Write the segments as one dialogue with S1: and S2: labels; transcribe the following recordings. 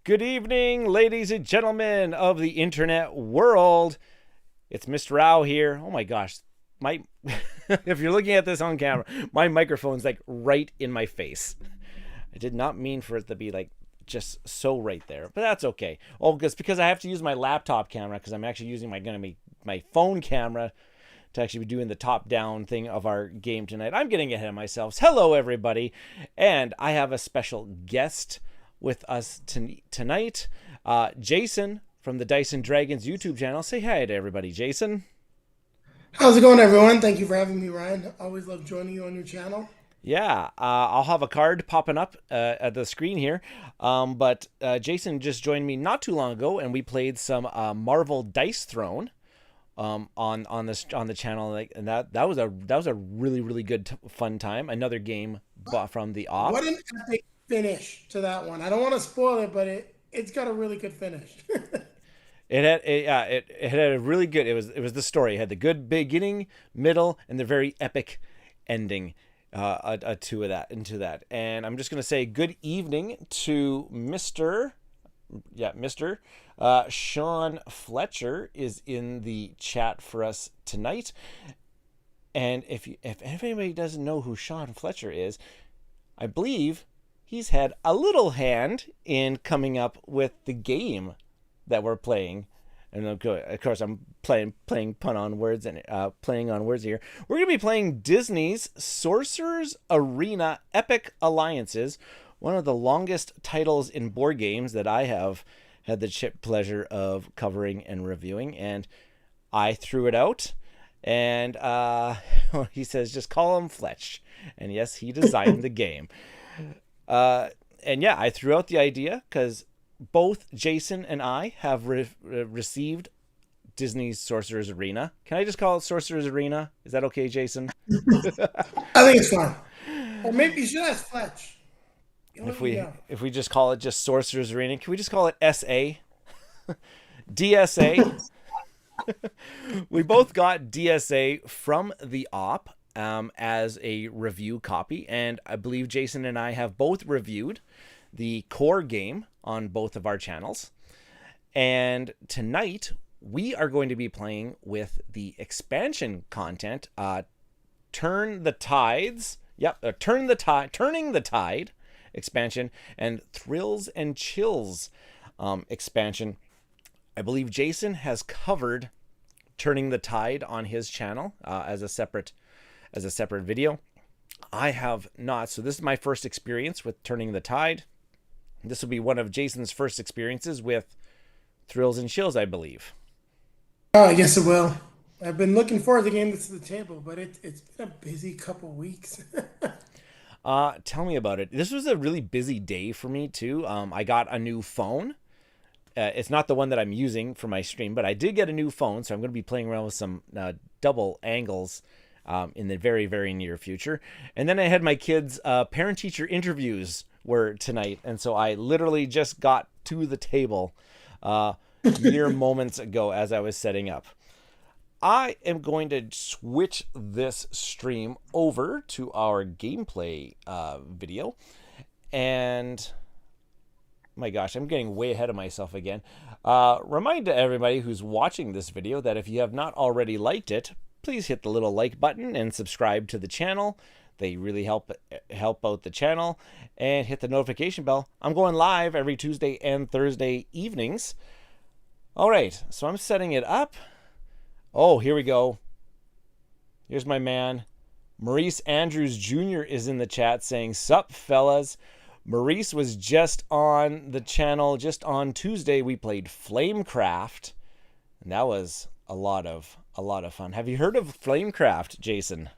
S1: Good evening, ladies and gentlemen of the internet world. It's Mr. Rau here. Oh my gosh, my if you're looking at this on camera, my microphone's like right in my face. I did not mean for it to be like just so right there, but that's okay. Oh, because I have to use my laptop camera because I'm actually using my phone camera to actually be doing the top-down thing of our game tonight. I'm getting ahead of myself. Hello, everybody, and I have a special guest with us tonight, Jayson from the Dice and Dragons YouTube channel. Say hi to everybody, Jayson.
S2: How's it going, everyone? Thank you for having me, Ryan. Always love joining you on your channel.
S1: Yeah, I'll have a card popping up at the screen here. But Jayson just joined me not too long ago, and we played some Marvel Dice Throne on the channel, and that was a really good fun time. Another game from the op.
S2: What an epic finish to that one. I don't want to spoil it, but it's got a really good finish.
S1: It had a really good. It was the story. It had the good beginning, middle, and the very epic ending. To that into that, and I'm just gonna say good evening to Mr. Sean Fletcher is in the chat for us tonight. And if anybody doesn't know who Sean Fletcher is, I believe he's had a little hand in coming up with the game that we're playing. And of course, I'm playing pun on words and playing on words here. We're gonna be playing Disney's Sorcerer's Arena Epic Alliances, one of the longest titles in board games that I have had the pleasure of covering and reviewing. And I threw it out, and he says just call him Fletch. And yes, he designed the game. And yeah, I threw out the idea because both Jayson and I have received Disney's Sorcerer's Arena. Can I just call it Sorcerer's Arena? Is that okay, Jayson?
S2: I think it's fun. Or maybe you should ask Fletch.
S1: If we
S2: Yeah.
S1: if we just call it just Sorcerer's Arena, can we just call it SA? DSA? We both got DSA from the op as a review copy, and I believe Jayson and I have both reviewed the core game on both of our channels. And tonight we are going to be playing with the expansion content, Turn the Tides. Yep, Turning the Tide expansion, and Thrills and Chills expansion. I believe Jayson has covered Turning the Tide on his channel as a separate video. I have not, so this is my first experience with Turning the Tide. This will be one of Jayson's first experiences with Thrills and Chills, I believe.
S2: Oh, I guess it will. I've been looking forward to getting this to the table, but it's been a busy couple weeks.
S1: Tell me about it. This was a really busy day for me too. I got a new phone. It's not the one that I'm using for my stream, but I did get a new phone, so I'm going to be playing around with some double angles in the very near future. And then I had my kids' parent-teacher interviews were tonight, and so I literally just got to the table mere moments ago as I was setting up. I am going to switch this stream over to our gameplay video, and my gosh, I'm getting way ahead of myself again. Remind everybody who's watching this video that if you have not already liked it, please hit the little like button and subscribe to the channel. They really help out the channel, and hit the notification bell. I'm going live every Tuesday and Thursday evenings. All right, so I'm setting it up. Oh, here we go. Here's my man. Maurice Andrews Jr. is in the chat saying, "Sup, fellas." Maurice was just on the channel just on Tuesday. We played Flamecraft, and that was a lot of fun. Have you heard of Flamecraft, Jayson?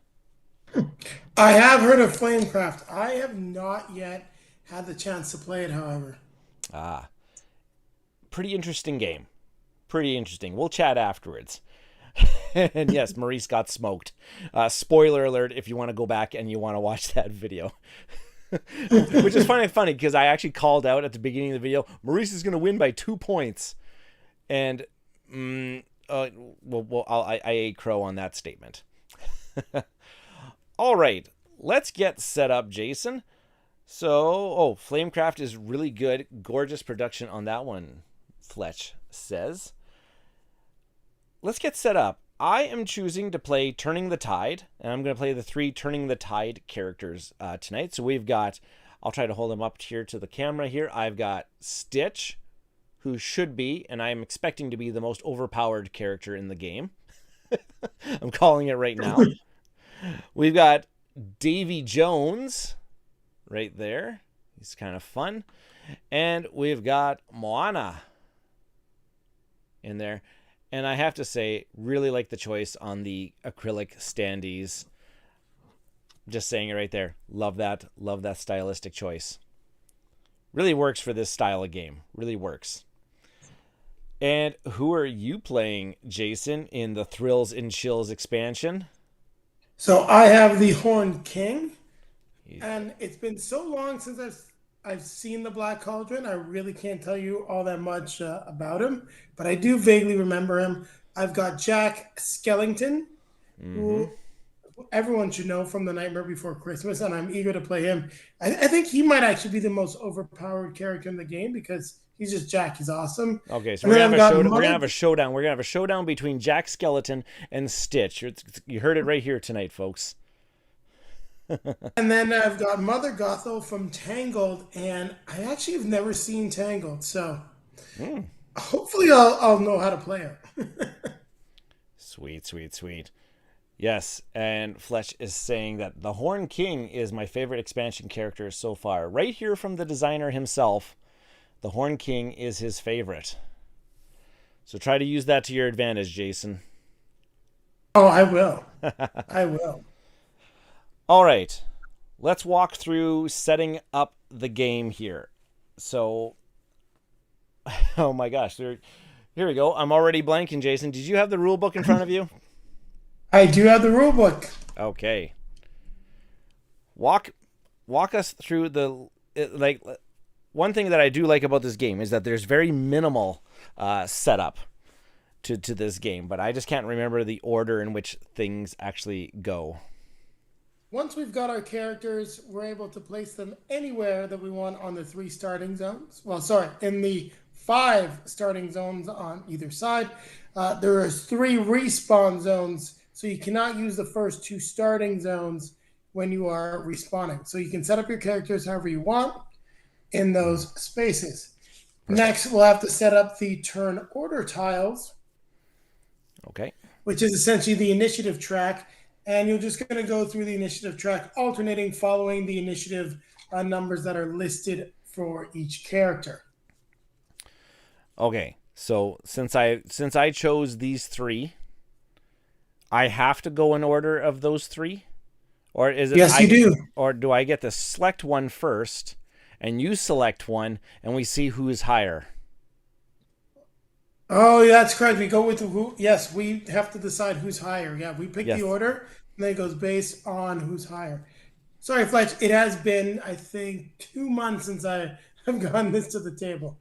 S2: I have heard of Flamecraft. I have not yet had the chance to play it, however.
S1: Pretty interesting game. Pretty interesting. We'll chat afterwards. And yes, Maurice got smoked. Spoiler alert if you want to go back and you want to watch that video. Which is funny because I actually called out at the beginning of the video, Maurice is going to win by 2 points. And, I ate crow on that statement. All right, let's get set up, Jayson. So, Flamecraft is really good. Gorgeous production on that one, Fletch says. Let's get set up. I am choosing to play Turning the Tide, and I'm going to play the 3 Turning the Tide characters tonight. So we've got, I'll try to hold them up here to the camera here. I've got Stitch, who should be, and I'm expecting to be, the most overpowered character in the game. I'm calling it right now. We've got Davy Jones right there. He's kind of fun. And we've got Moana in there. And I have to say, really like the choice on the acrylic standees. Just saying it right there. Love that. Love that stylistic choice. Really works for this style of game. Really works. And who are you playing, Jayson, in the Thrills and Chills expansion?
S2: So I have the Horned King, and it's been so long since I've seen the Black Cauldron. I really can't tell you all that much about him, but I do vaguely remember him. I've got Jack Skellington, who everyone should know from The Nightmare Before Christmas, and I'm eager to play him. I think he might actually be the most overpowered character in the game because he's just Jack. He's awesome.
S1: Okay, so we're gonna have a showdown. We're gonna have a showdown between Jack Skeleton and Stitch. You heard it right here tonight, folks.
S2: And then I've got Mother Gothel from Tangled, and I actually have never seen Tangled, so hopefully I'll know how to play it.
S1: Sweet, sweet, sweet. Yes, and Fletch is saying that the Horn King is my favorite expansion character so far. Right here from the designer himself, the Horn King is his favorite. So try to use that to your advantage, Jayson.
S2: Oh, I will. I will.
S1: All right, let's walk through setting up the game here. So, oh my gosh, here we go. I'm already blanking, Jayson. Did you have the rule book in front of you?
S2: I do have the rule book.
S1: Okay. Walk us through one thing that I do like about this game is that there's very minimal setup to this game, but I just can't remember the order in which things actually go.
S2: Once we've got our characters, we're able to place them anywhere that we want on the 3 starting zones. Well, sorry, in the 5 starting zones on either side. There are 3 respawn zones, so you cannot use the first 2 starting zones when you are respawning. So you can set up your characters however you want in those spaces. Next, we'll have to set up the turn order tiles.
S1: Okay.
S2: Which is essentially the initiative track. And you're just going to go through the initiative track, alternating following the initiative numbers that are listed for each character.
S1: Okay, so since I chose these 3, I have to go in order of those 3, or is it?
S2: Yes, you do.
S1: Or do I get to select one first, and you select one, and we see who's higher?
S2: Oh, yeah, that's correct. We go with who? Yes, we have to decide who's higher. Yeah, we pick the order, and then it goes based on who's higher. Sorry, Fletch. It has been, I think, 2 months since I have gotten this to the table.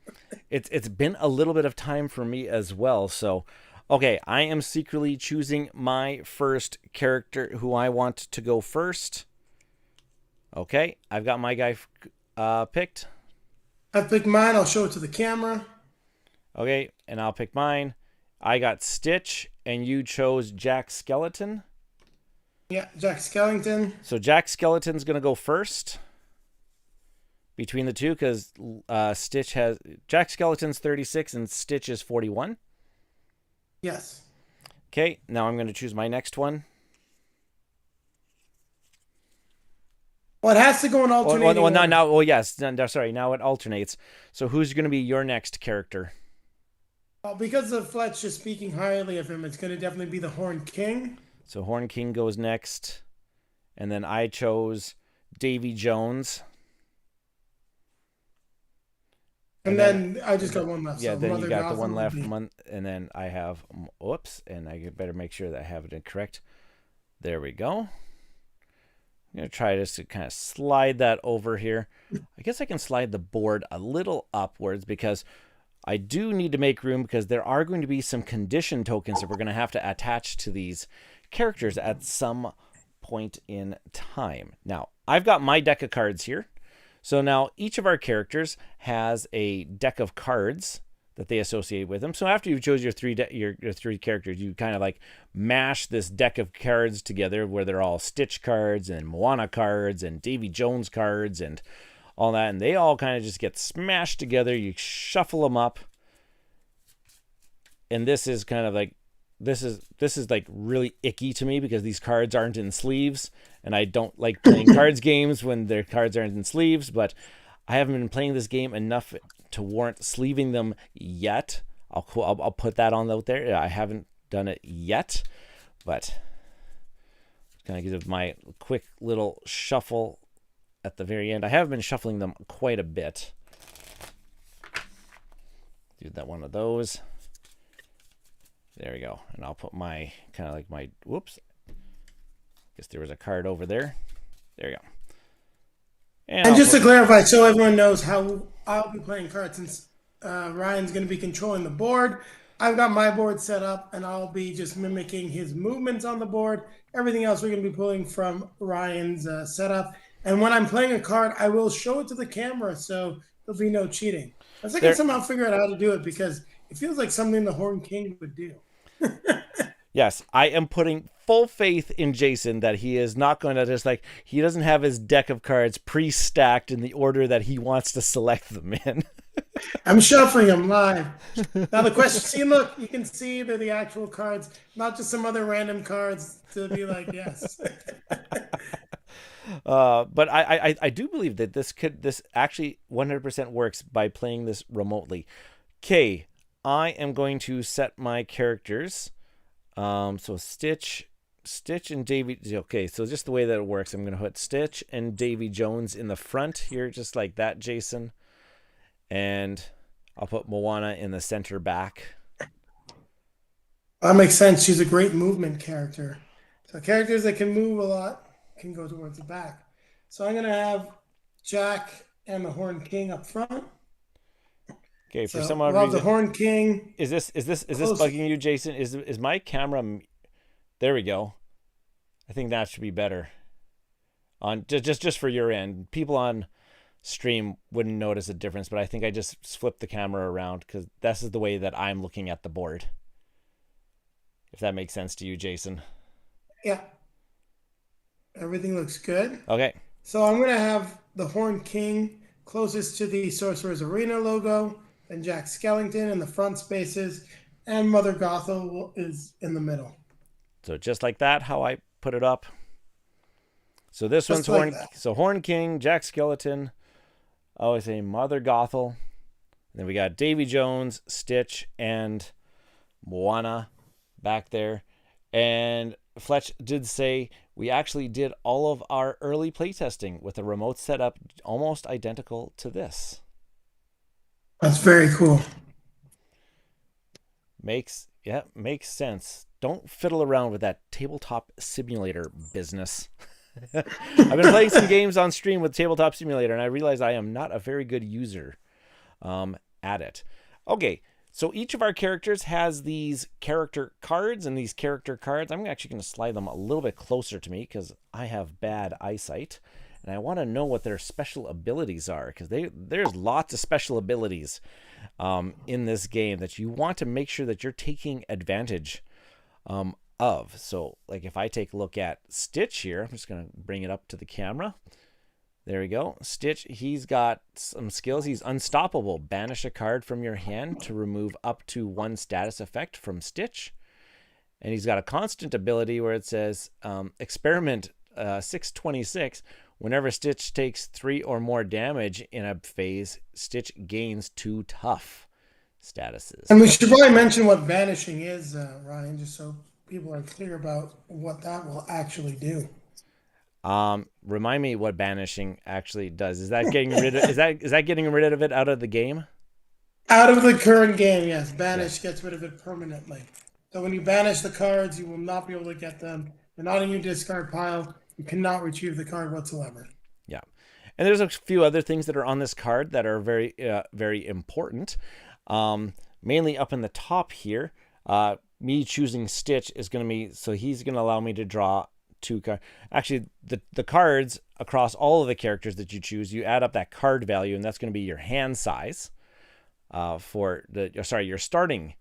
S1: It's been a little bit of time for me as well. So, okay, I am secretly choosing my first character who I want to go first. Okay, I've got my guy picked.
S2: I've picked mine. I'll show it to the camera.
S1: Okay, and I'll pick mine. I got Stitch, and you chose Jack Skeleton.
S2: Yeah, Jack Skellington.
S1: So Jack Skeleton's going to go first between the two because Jack Skeleton's 36 and Stitch is 41.
S2: Yes.
S1: Okay, now I'm going to choose my next one.
S2: Well, it has to go in alternating order.
S1: Now it alternates. So who's going to be your next character?
S2: Well, because of Fletch just speaking highly of him, it's going to definitely be the Horned King.
S1: So Horn King goes next. And then I chose Davy Jones.
S2: And then I just got one left.
S1: Yeah,
S2: so
S1: then you got
S2: Gothel
S1: the one left. And then I have, and I better make sure that I have it correct. There we go. I'm going to try just to kind of slide that over here. I guess I can slide the board a little upwards because I do need to make room because there are going to be some condition tokens that we're going to have to attach to these characters at some point in time. Now, I've got my deck of cards here. So now each of our characters has a deck of cards that they associate with them. So after you've chose your three characters, you kind of like mash this deck of cards together where they're all Stitch cards and Moana cards and Davy Jones cards and all that, and they all kind of just get smashed together. You shuffle them up, and this is kind of like this is like really icky to me because these cards aren't in sleeves, and I don't like playing cards games when their cards aren't in sleeves, but I haven't been playing this game enough to warrant sleeving them yet. I'll put that on out there. I haven't done it yet, but kind of give my quick little shuffle at the very end. I have been shuffling them quite a bit. Do that one of those. There we go. And I'll put my kind of like my whoops. Guess there was a card over there. There you go.
S2: And just to clarify, so everyone knows how I'll be playing cards, since Ryan's going to be controlling the board. I've got my board set up, and I'll be just mimicking his movements on the board. Everything else we're going to be pulling from Ryan's setup. And when I'm playing a card, I will show it to the camera, so there'll be no cheating. I was thinking somehow figure out how to do it because it feels like something the Horn King would do.
S1: Yes, I am putting full faith in Jayson that he is not going to just like, he doesn't have his deck of cards pre-stacked in the order that he wants to select them in.
S2: I'm shuffling them live. Now the question, see, look, you can see they're the actual cards, not just some other random cards to be like, yes.
S1: But I do believe that this actually 100% works by playing this remotely. Okay, I am going to set my characters. So Stitch and Davy. Okay, so just the way that it works, I'm going to put Stitch and Davy Jones in the front here, just like that, Jayson. And I'll put Moana in the center back.
S2: That makes sense. She's a great movement character. So characters that can move a lot can go towards the back. So I'm going to have Jack and the Horn King up front.
S1: Okay,
S2: so
S1: for some odd reason,
S2: the Horn King.
S1: Is this bugging you, Jayson? Is my camera? There we go. I think that should be better. On just for your end, people on stream wouldn't notice a difference, but I think I just flipped the camera around because this is the way that I'm looking at the board. If that makes sense to you, Jayson.
S2: Yeah. Everything looks good.
S1: Okay.
S2: So I'm going to have the Horn King closest to the Sorcerer's Arena logo, and Jack Skellington in the front spaces, and Mother Gothel is in the middle.
S1: So just like that, how I put it up. So this one's
S2: like
S1: Horn King, Jack Skeleton. I always say Mother Gothel. And then we got Davy Jones, Stitch, and Moana back there. And Fletch did say we actually did all of our early playtesting with a remote setup almost identical to this.
S2: That's very cool.
S1: Makes sense. Don't fiddle around with that tabletop simulator business. I've been playing some games on stream with Tabletop Simulator, and I realize I am not a very good user at it. Okay, so each of our characters has these character cards, and these character cards, I'm actually going to slide them a little bit closer to me because I have bad eyesight, and I want to know what their special abilities are because there's lots of special abilities in this game that you want to make sure that you're taking advantage of. So like if I take a look at Stitch here, I'm just going to bring it up to the camera. There we go. Stitch, he's got some skills. He's unstoppable. Banish a card from your hand to remove up to one status effect from Stitch. And he's got a constant ability where it says experiment 626. Whenever Stitch takes 3 or more damage in a phase, Stitch gains 2 tough statuses.
S2: And we should probably mention what vanishing is, Ryan, just so people are clear about what that will actually do.
S1: Remind me what banishing actually does. Is that getting rid of is that getting rid of it out of the game?
S2: Out of the current game, yes. Banish gets rid of it permanently. So when you banish the cards, you will not be able to get them. They're not in your discard pile. You cannot retrieve the card whatsoever.
S1: Yeah. And there's a few other things that are on this card that are very, very important. Mainly up in the top here, me choosing Stitch is going to be, so he's going to allow me to draw 2 cards. Actually, the cards across all of the characters that you choose, you add up that card value, and that's going to be your hand size your starting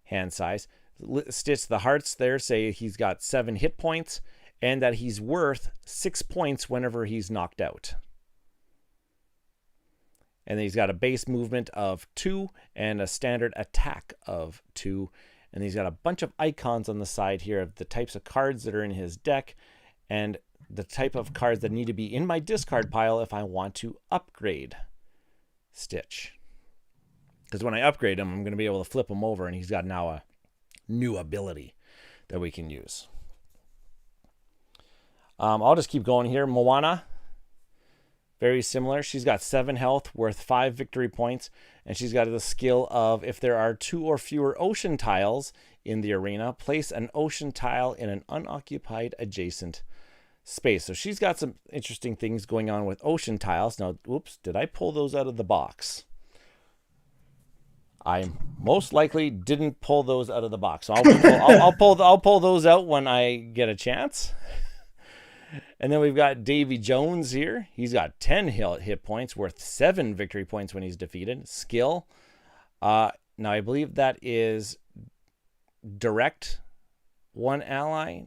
S1: hand size. Stitch the hearts there, say he's got 7 hit points, and that he's worth 6 points whenever he's knocked out. And then he's got a base movement of 2 and a standard attack of 2. And he's got a bunch of icons on the side here of the types of cards that are in his deck and the type of cards that need to be in my discard pile if I want to upgrade Stitch. Because when I upgrade him, I'm going to be able to flip him over, and he's got now a new ability that we can use. I'll just keep going here. Moana, very similar. She's got 7 health, worth 5 victory points, and she's got the skill of, if there are 2 or fewer ocean tiles in the arena, place an ocean tile in an unoccupied adjacent space. So she's got some interesting things going on with ocean tiles. Now, oops, did I pull those out of the box? I most likely didn't pull those out of the box. So I'll pull those out when I get a chance. And then we've got Davy Jones here. He's got 10 hit points, worth 7 victory points when he's defeated. Skill. Now I believe that is direct. One ally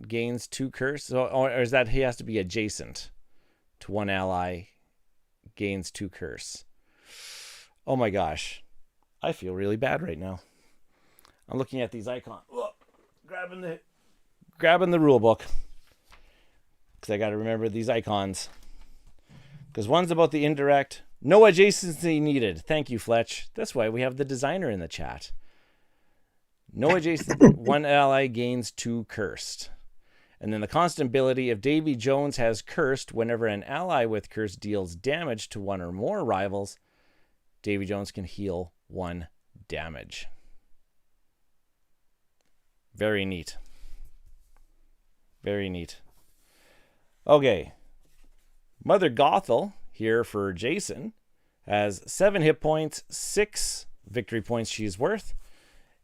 S1: gains 2 curse. Or is that he has to be adjacent to one ally, gains 2 curse? Oh my gosh. I feel really bad right now. I'm looking at these icons. Whoa, grabbing the rule book. Because I got to remember these icons. Because one's about the indirect. No adjacency needed. Thank you, Fletch. That's why we have the designer in the chat. No adjacent. One ally gains 2 cursed. And then the constant ability, if Davy Jones has cursed, whenever an ally with curse deals damage to one or more rivals, Davy Jones can heal 1 damage. Very neat. Very neat. Okay. Mother Gothel here for Jayson has 7 hit points, 6 victory points she's worth.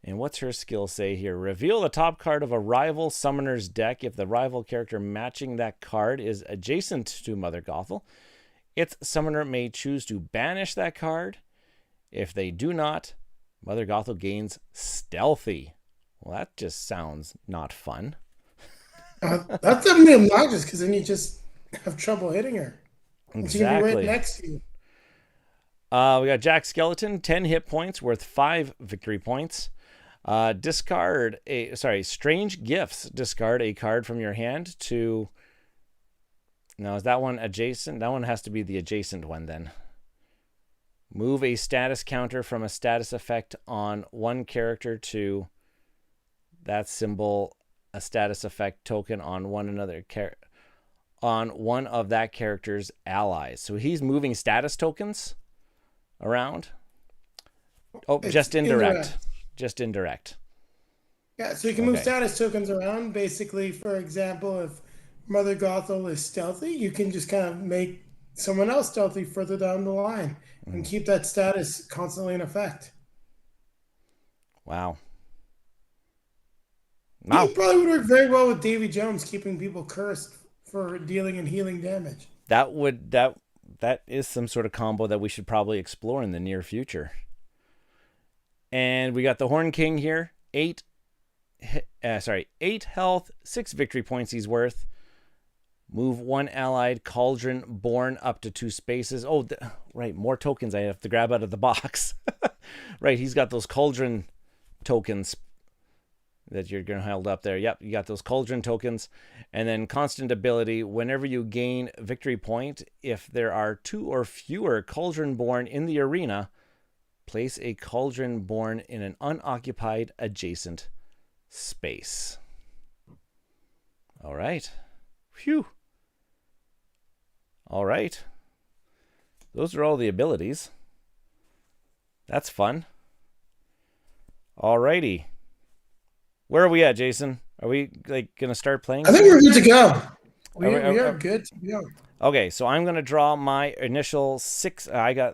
S1: And what's her skill say here? Reveal the top card of a rival summoner's deck if the rival character matching that card is adjacent to Mother Gothel. Its summoner may choose to banish that card. If they do not, Mother Gothel gains Stealthy. Well, that just sounds not fun.
S2: That's definitely obnoxious, because then you just have trouble hitting her.
S1: Exactly.
S2: She's going to be right next to you.
S1: We got Jack Skeleton, 10 hit points, worth 5 victory points. Strange Gifts. Discard a card from your hand to... Now, is that one adjacent? That one has to be the adjacent one then. Move a status counter from a status effect on one character to that symbol, a status effect token on one of that character's allies. So he's moving status tokens around. Oh, just indirect. Just indirect.
S2: Yeah, so you can move status tokens around. Basically, for example, if Mother Gothel is stealthy, you can just kind of make someone else stealthy further down the line and keep that status constantly in effect.
S1: Wow.
S2: It probably would work very well with Davy Jones, keeping people cursed for dealing and healing damage.
S1: That is some sort of combo that we should probably explore in the near future. And we got the Horn King here. 8 health, 6 victory points he's worth. Move one allied Cauldron Born up to 2 spaces. Oh, right, more tokens I have to grab out of the box. Right, he's got those Cauldron tokens that you're going to hold up there. Yep, you got those Cauldron tokens. And then constant ability, whenever you gain victory point, if there are 2 or fewer Cauldron Born in the arena, place a Cauldron Born in an unoccupied adjacent space. All right. Phew. All right. Those are all the abilities. That's fun. All righty. Where are we at, Jayson? Are we gonna start playing?
S2: I think we're good to go. We are good to go.
S1: Okay, so I'm gonna draw my initial 6. I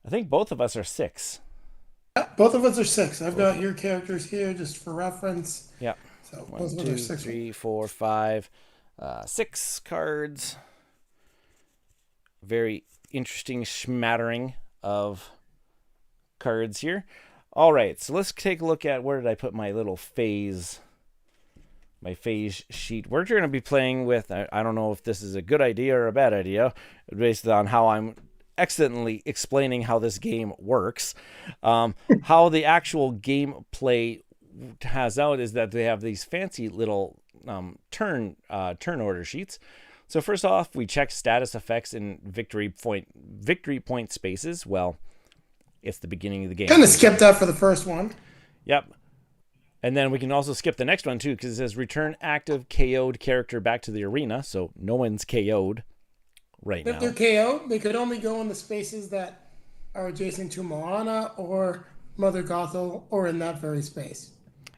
S1: think both of us are 6.
S2: Yeah, both of us are 6. I've got your characters here just for reference.
S1: Yeah.
S2: So
S1: 1, 2, 3, 4, 5, 6 cards. very interesting smattering of cards here. All right, so let's take a look at where did I put my little phase sheet. We're going to be playing with, I don't know if this is a good idea or a bad idea, based on how I'm excellently explaining how this game works. How the actual gameplay has out is that they have these fancy little turn order sheets. So first off, we check status effects in victory point spaces. Well, it's the beginning of the game.
S2: Kind of skipped that for the first one.
S1: Yep. And then we can also skip the next one too, because it says return active KO'd character back to the arena. So no one's KO'd right now.
S2: If they're KO'd, they could only go in the spaces that are adjacent to Moana or Mother Gothel, or in that very space.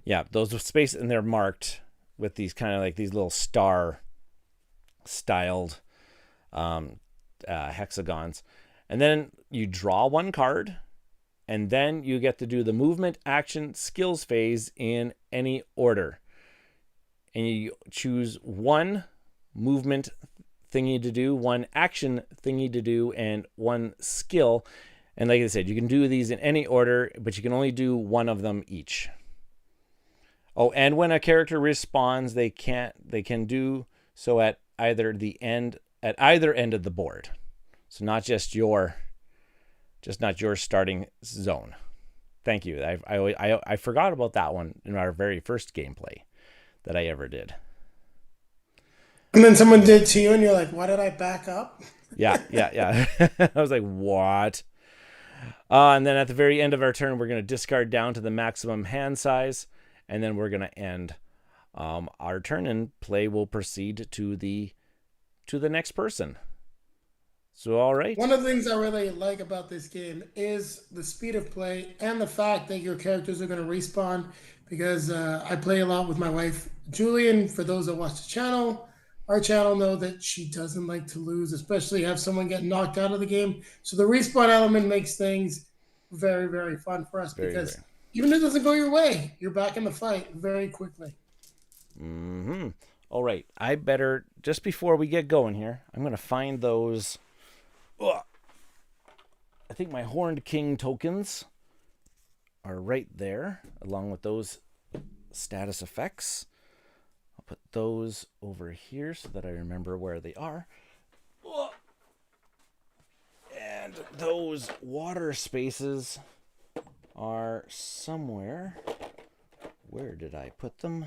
S1: Yeah, those spaces, and they're marked with these kind of like these little star styled hexagons. And then you draw one card, and then you get to do the movement, action, skills phase in any order. And you choose one movement thingy to do, one action thingy to do, and one skill. And like I said, you can do these in any order, but you can only do one of them each. Oh, and when a character respawns, they can do so at either end of the board. So not just your starting zone. Thank you. I forgot about that one in our very first gameplay that I ever did.
S2: And then someone did to you, and you're like, "Why did I back up?"
S1: Yeah. I was like, what? And then at the very end of our turn, we're going to discard down to the maximum hand size, and then we're going to end our turn, and play will proceed to the next person. So, all right.
S2: One of the things I really like about this game is the speed of play and the fact that your characters are going to respawn, because I play a lot with my wife, Julian. For those that watch the channel, our channel know that she doesn't like to lose, especially have someone get knocked out of the game. So the respawn element makes things very, very fun for us, because even if it doesn't go your way, you're back in the fight very quickly.
S1: All right. I better, just before we get going here, I'm going to find those. I think my Horned King tokens are right there, along with those status effects. I'll put those over here so that I remember where they are. And those water spaces are somewhere. Where did I put them?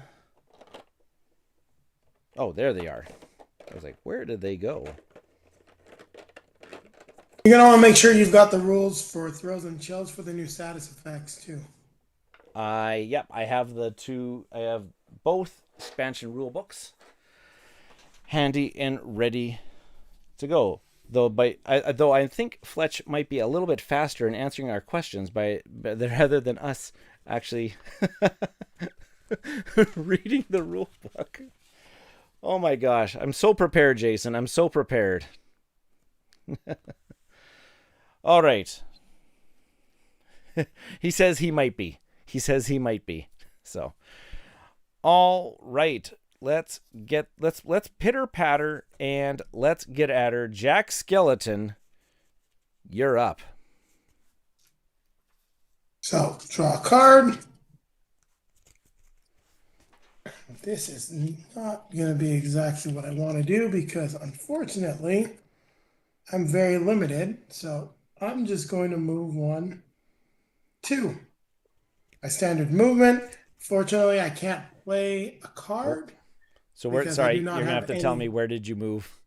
S1: Oh, there they are. I was like, where did they go?
S2: You're going to want to make sure you've got the rules for throws and chills for the new status effects too.
S1: Yep, I have I have both expansion rule books handy and ready to go. Though I think Fletch might be a little bit faster in answering our questions rather than us actually reading the rule book. Oh my gosh, I'm so prepared, Jayson. I'm so prepared. All right. He says he might be. So, all right. Let's pitter patter and let's get at her. Jack Skeleton, you're up.
S2: So, draw a card. This is not going to be exactly what I want to do, because unfortunately, I'm very limited. So I'm just going to move 1, 2. My standard movement. Fortunately, I can't play a card.
S1: So you're gonna have to tell me, where did you move?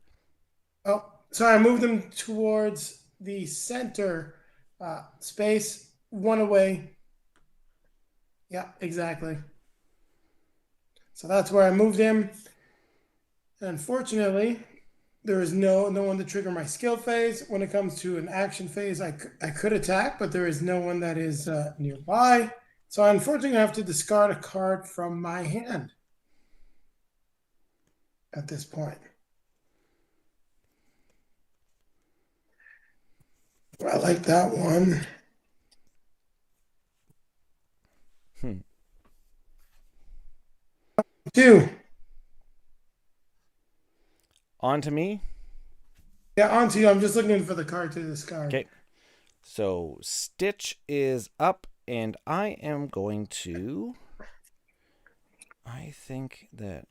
S2: Oh, sorry, I moved them towards the center space, 1 away. Yeah, exactly. So that's where I moved him. Unfortunately, there is no one to trigger my skill phase. When it comes to an action phase, I could attack, but there is no one that is nearby. So I unfortunately have to discard a card from my hand at this point. I like that one. 2.
S1: On to me.
S2: Yeah, on to you. I'm just looking for the card to discard.
S1: Okay. So Stitch is up, and I am going to. I think that.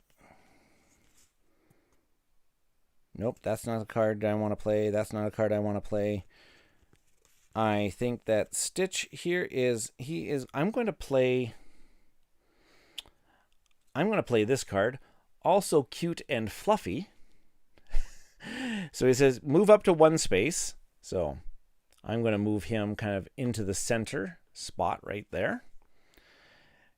S1: Nope, that's not a card I want to play. That's not a card I want to play. I think that Stitch here is. He is. I'm going to play this card. Also cute and fluffy. So he says move up to one space. So I'm going to move him kind of into the center spot right there.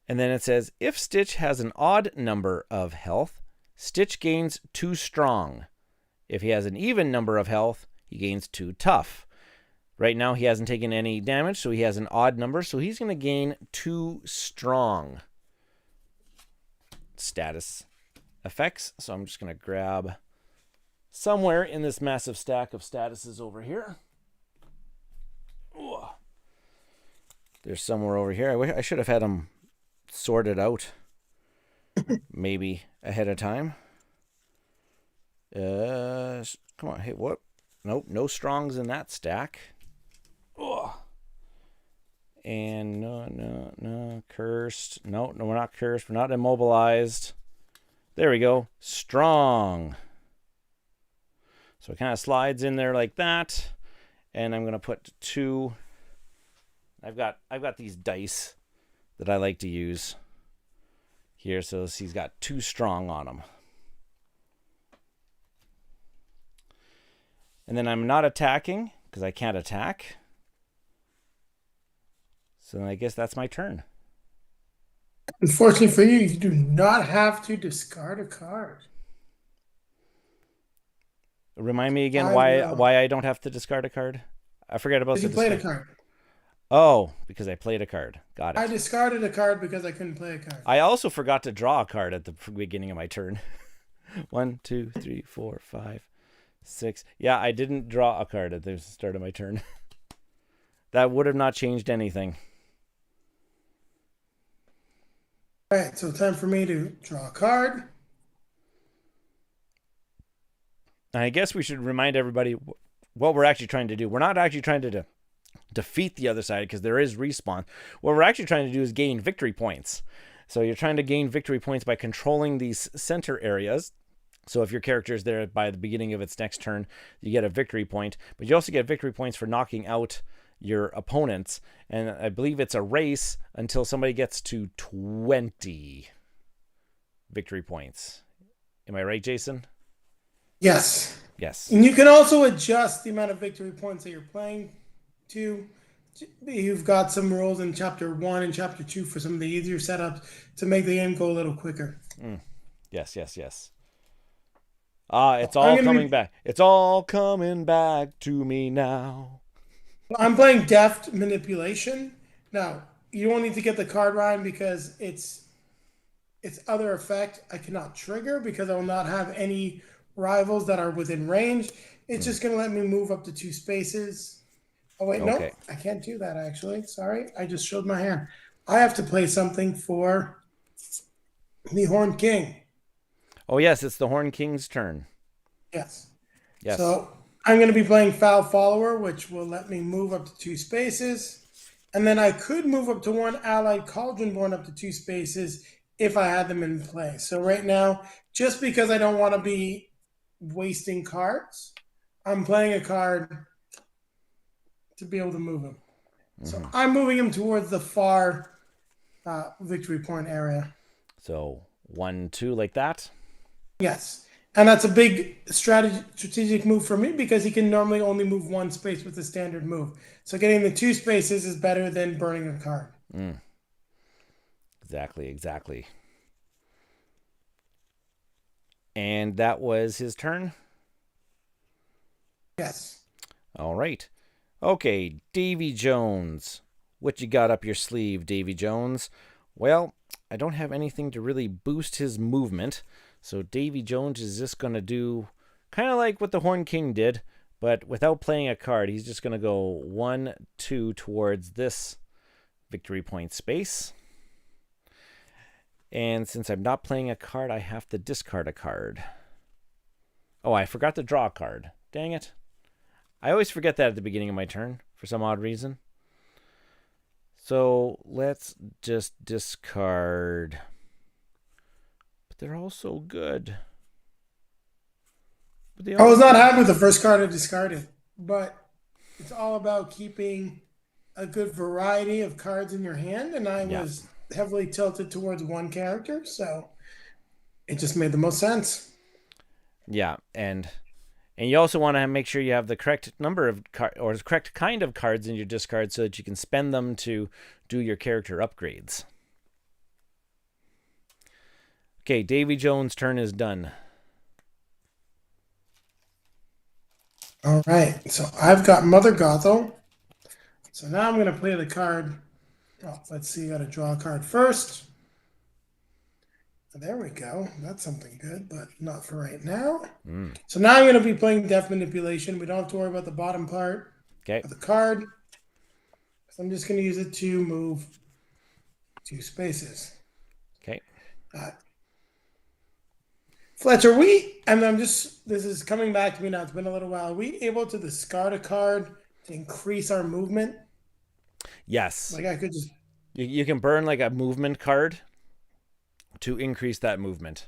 S1: And then it says if Stitch has an odd number of health, Stitch gains 2 strong. If he has an even number of health, he gains 2 tough. Right now he hasn't taken any damage, so he has an odd number, so he's going to gain 2 strong status effects. So I'm just going to grab somewhere in this massive stack of statuses over here. Ooh. There's somewhere over here. I should have had them sorted out maybe ahead of time. Come on. Hey, what? Nope, no strongs in that stack. Ugh. And no, cursed. No, we're not cursed. We're not immobilized. There we go. Strong. So it kind of slides in there like that. And I'm going to put 2. I've got these dice that I like to use here. So he's got 2 strong on him. And then I'm not attacking because I can't attack. So I guess that's my turn.
S2: Unfortunately for you, you do not have to discard a card.
S1: Remind me again why I don't have to discard a card. I forget about
S2: the. You played a card.
S1: Oh, because I played a card. Got it.
S2: I discarded a card because I couldn't play a card.
S1: I also forgot to draw a card at the beginning of my turn. 1, 2, 3, 4, 5, 6. Yeah, I didn't draw a card at the start of my turn. That would have not changed anything.
S2: All right, so time for me to draw a card.
S1: I guess we should remind everybody what we're actually trying to do. We're not actually trying to defeat the other side because there is respawn. What we're actually trying to do is gain victory points. So you're trying to gain victory points by controlling these center areas. So if your character is there by the beginning of its next turn, you get a victory point. But you also get victory points for knocking out your opponents. And I believe it's a race until somebody gets to 20 victory points. Am I right, Jayson?
S2: Yes.
S1: Yes.
S2: And you can also adjust the amount of victory points that you're playing to. You've got some rules in Chapter 1 and Chapter 2 for some of the easier setups to make the game go a little quicker.
S1: Yes. It's all coming back. It's all coming back to me now.
S2: I'm playing Deft Manipulation. Now, you don't need to get the card Ryan because its other effect I cannot trigger because I will not have any rivals that are within range. It's just going to let me move up to 2 spaces. Oh, wait, okay. No, I can't do that, actually. Sorry, I just showed my hand. I have to play something for the Horned King.
S1: Oh, yes, it's the Horned King's turn.
S2: Yes.
S1: Yes.
S2: So I'm going to be playing Foul Follower, which will let me move up to 2 spaces. And then I could move up to 1 Allied Cauldronborn up to 2 spaces if I had them in play. So right now, just because I don't want to be wasting cards, I'm playing a card to be able to move him. So I'm moving him towards the far victory point area.
S1: So 1, 2 like that?
S2: Yes. And that's a big strategic move for me because he can normally only move 1 space with the standard move. So getting the 2 spaces is better than burning a card.
S1: Exactly. And that was his turn?
S2: Yes.
S1: All right. Okay, Davy Jones. What you got up your sleeve, Davy Jones? Well, I don't have anything to really boost his movement. So Davy Jones is just going to do kind of like what the Horned King did, but without playing a card. He's just going to go 1, 2 towards this victory point space. And since I'm not playing a card, I have to discard a card. Oh, I forgot to draw a card. Dang it. I always forget that at the beginning of my turn for some odd reason. So let's just discard. But they're all so good.
S2: I was not happy with the first card I discarded, but it's all about keeping a good variety of cards in your hand, and I was heavily tilted towards one character, so it just made the most sense.
S1: Yeah, and you also want to make sure you have the correct number of or the correct kind of cards in your discard so that you can spend them to do your character upgrades. Okay, Davy Jones' turn is done.
S2: All right, so I've got Mother Gothel. So now I'm going to play the card. Oh, let's see, got to draw a card first. There we go. That's something good, but not for right now. So now I'm going to be playing Death Manipulation. We don't have to worry about the bottom part of the card. So I'm just going to use it to move 2 spaces.
S1: Okay.
S2: Fletcher, this is coming back to me now. It's been a little while. Are we able to discard a card to increase our movement?
S1: Yes.
S2: Like I could just...
S1: You can burn like a movement card to increase that movement.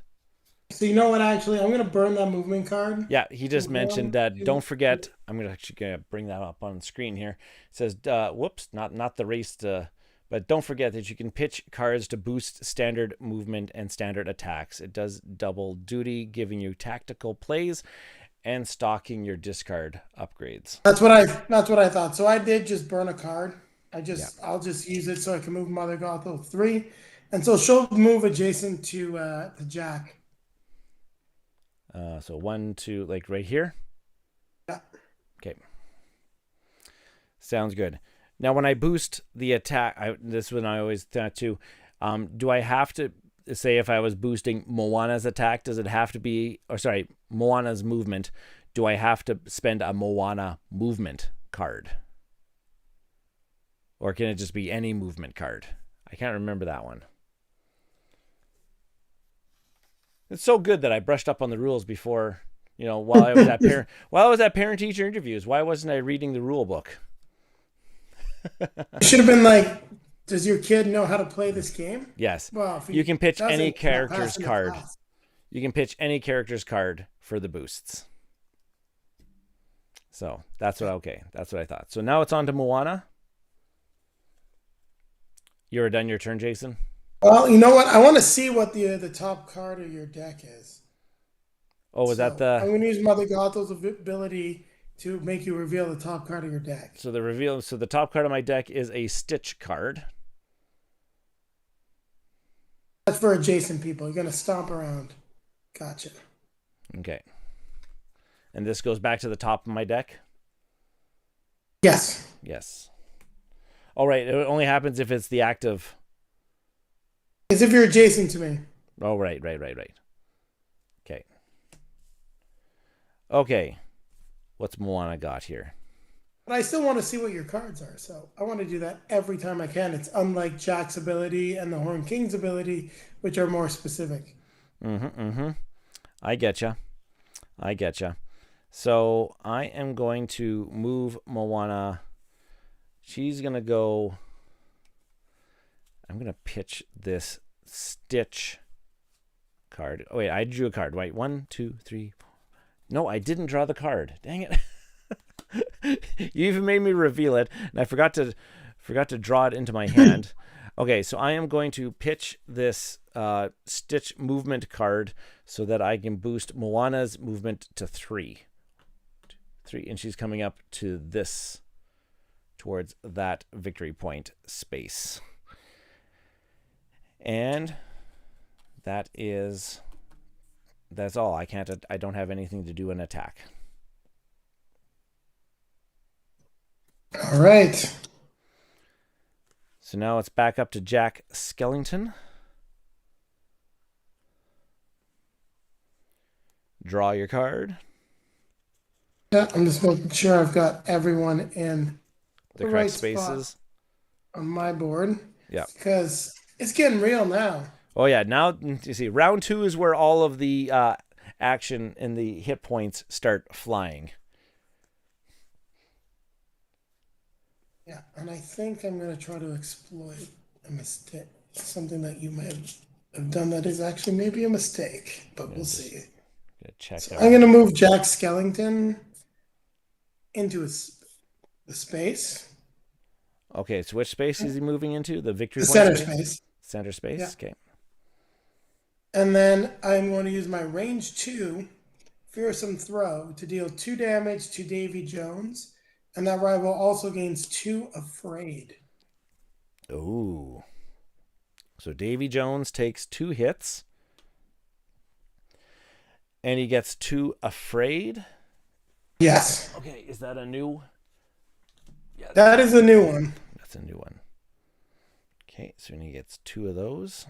S2: So you know what, actually, I'm going to burn that movement card.
S1: Yeah, he just mentioned that. Don't forget, I'm going to bring that up on the screen here. It says, whoops, not the race to... But don't forget that you can pitch cards to boost standard movement and standard attacks. It does double duty, giving you tactical plays and stocking your discard upgrades.
S2: That's what I thought. So I did just burn a card. I'll just use it so I can move Mother Gothel 3. And so she'll move adjacent to Jack.
S1: So 1, 2, like right here?
S2: Yeah.
S1: Okay. Sounds good. Now, when I boost the attack, this one I always thought too, do I have to, say if I was boosting Moana's attack, does it have to be, Moana's movement, do I have to spend a Moana movement card? Or can it just be any movement card? I can't remember that one. It's so good that I brushed up on the rules before, while I was at parent-teacher interviews. Why wasn't I reading the rule book?
S2: Should have been like, does your kid know how to play this game?
S1: Yes.
S2: Well,
S1: you can pitch any character's card. You can pitch any character's card for the boosts. So that's what I thought. So now it's on to Moana. You're done your turn, Jayson?
S2: Well, you know what? I want to see what the top card of your deck is.
S1: Oh, was that the...
S2: I'm going to use Mother Gothel's ability to make you reveal the top card of your deck.
S1: So the top card of my deck is a Stitch card.
S2: That's for adjacent people. You're going to stomp around. Gotcha.
S1: Okay. And this goes back to the top of my deck?
S2: Yes.
S1: Yes. All right. It only happens if it's the active...
S2: As if you're adjacent to me.
S1: Oh, right. Okay. Okay. What's Moana got here?
S2: But I still want to see what your cards are, so I want to do that every time I can. It's unlike Jack's ability and the Horn King's ability, which are more specific.
S1: I getcha. So I am going to move Moana. She's going to go... I'm going to pitch this Stitch card. Oh, wait, I drew a card. Wait, 1, 2, 3, 4. No, I didn't draw the card. Dang it. You even made me reveal it, and I forgot to draw it into my hand. Okay, so I am going to pitch this Stitch movement card so that I can boost Moana's movement to 3. 3, and she's coming up to this, towards that victory point space. And that's all. I don't have anything to do an attack.
S2: All right.
S1: So now it's back up to Jack Skellington. Draw your card.
S2: Yeah, I'm just making sure I've got everyone in
S1: the correct right spaces
S2: on my board.
S1: Yeah.
S2: Because it's getting real now.
S1: Oh, yeah. Now, you see, round 2 is where all of the action and the hit points start flying.
S2: Yeah, and I think I'm going to try to exploit a mistake, something that you may have done that is actually maybe a mistake, but we'll
S1: Just
S2: see.
S1: gonna check
S2: So I'm
S1: our.
S2: going to move Jack Skellington into the space,
S1: Okay, so which space is he moving into? The victory
S2: the
S1: point
S2: center
S1: space?
S2: space.
S1: Center
S2: Yeah.
S1: space? Okay.
S2: And then I'm going to use my range 2 fearsome throw to deal 2 damage to Davy Jones, and that rival also gains 2 afraid.
S1: Ooh. So Davy Jones takes 2 hits. And he gets 2 afraid.
S2: Yes.
S1: Okay, is that a new? Yeah,
S2: That is a new one.
S1: that's a new one. Okay, so he gets 2 of those.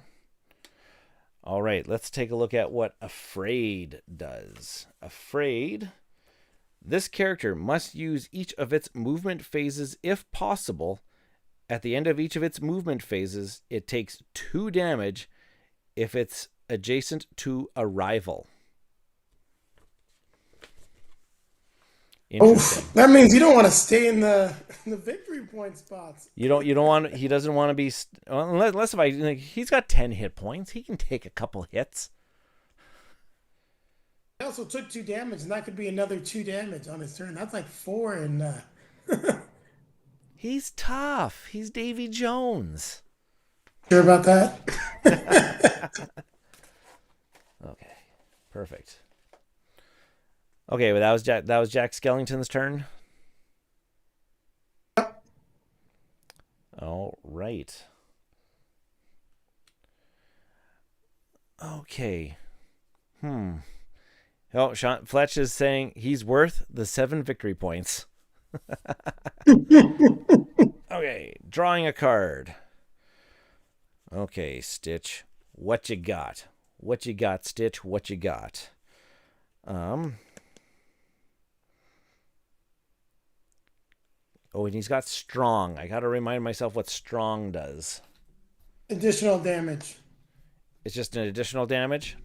S1: All right, let's take a look at what afraid does. Afraid. This character must use each of its movement phases if possible. At the end of each of its movement phases, it takes 2 damage if it's adjacent to a rival. Interesting.
S2: Oof, that means you don't want to stay in the victory point spots.
S1: You don't want. He doesn't want to be unless if I like, he's got 10 hit points. He can take a couple hits.
S2: He also took 2 damage, and that could be another 2 damage on his turn. That's like 4 and
S1: He's tough. He's Davy Jones.
S2: sure about that?
S1: Okay, perfect. Okay, but that was Jack Skellington's turn. All right. Okay. Oh, Sean Fletch is saying he's worth the 7 victory points. Okay, drawing a card. Okay, Stitch, what you got? What you got, Stitch? What you got? Oh, and he's got strong. I got to remind myself what strong does.
S2: Additional damage.
S1: It's just an additional damage.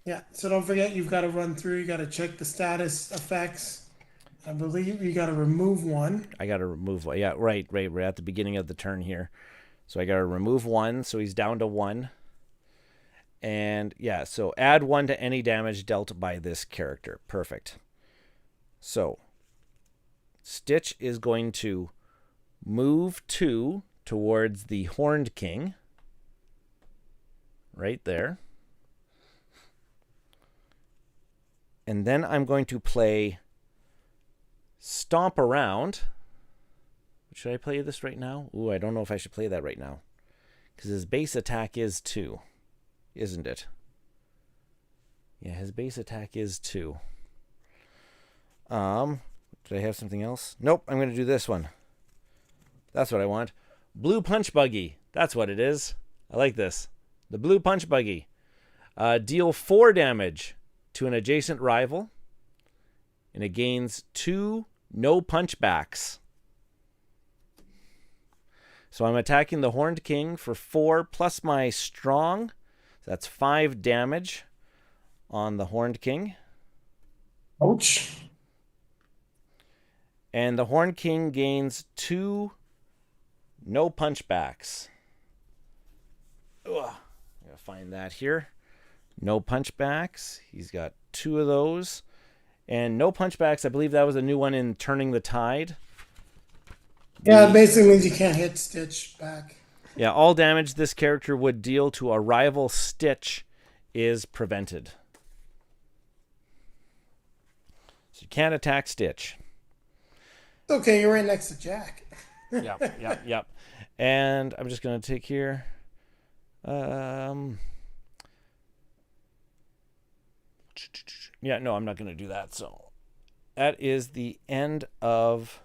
S2: Yeah, so don't forget you've got to run through. You got to check the status effects. I believe you got to remove one.
S1: I got to remove one. Yeah, right. We're at the beginning of the turn here. So I got to remove 1, so he's down to 1. And yeah, so add 1 to any damage dealt by this character. Perfect. So Stitch is going to move 2 towards the Horned King. Right there. And then I'm going to play Stomp Around. Should I play this right now? Ooh, I don't know if I should play that right now. Because his base attack is 2. Isn't it? Yeah, his base attack is 2. Did I have something else? Nope, I'm going to do this one. That's what I want. Blue Punch Buggy. That's what it is. I like this. The Blue Punch Buggy. Deal 4 damage to an adjacent rival. And it gains 2 no punchbacks. So I'm attacking the Horned King for 4 plus my strong. So that's 5 damage on the Horned King.
S2: Ouch.
S1: And the Horned King gains 2 no punchbacks. Ugh. I'm going to find that here. No punchbacks. He's got 2 of those. And no punchbacks, I believe that was a new one in Turning the Tide.
S2: Yeah, it basically means you can't hit Stitch back.
S1: Yeah, all damage this character would deal to a rival Stitch is prevented. So you can't attack Stitch.
S2: Okay, you're right next to Jack.
S1: Yep. And I'm just going to take here. Yeah, no, I'm not going to do that. So that is the end of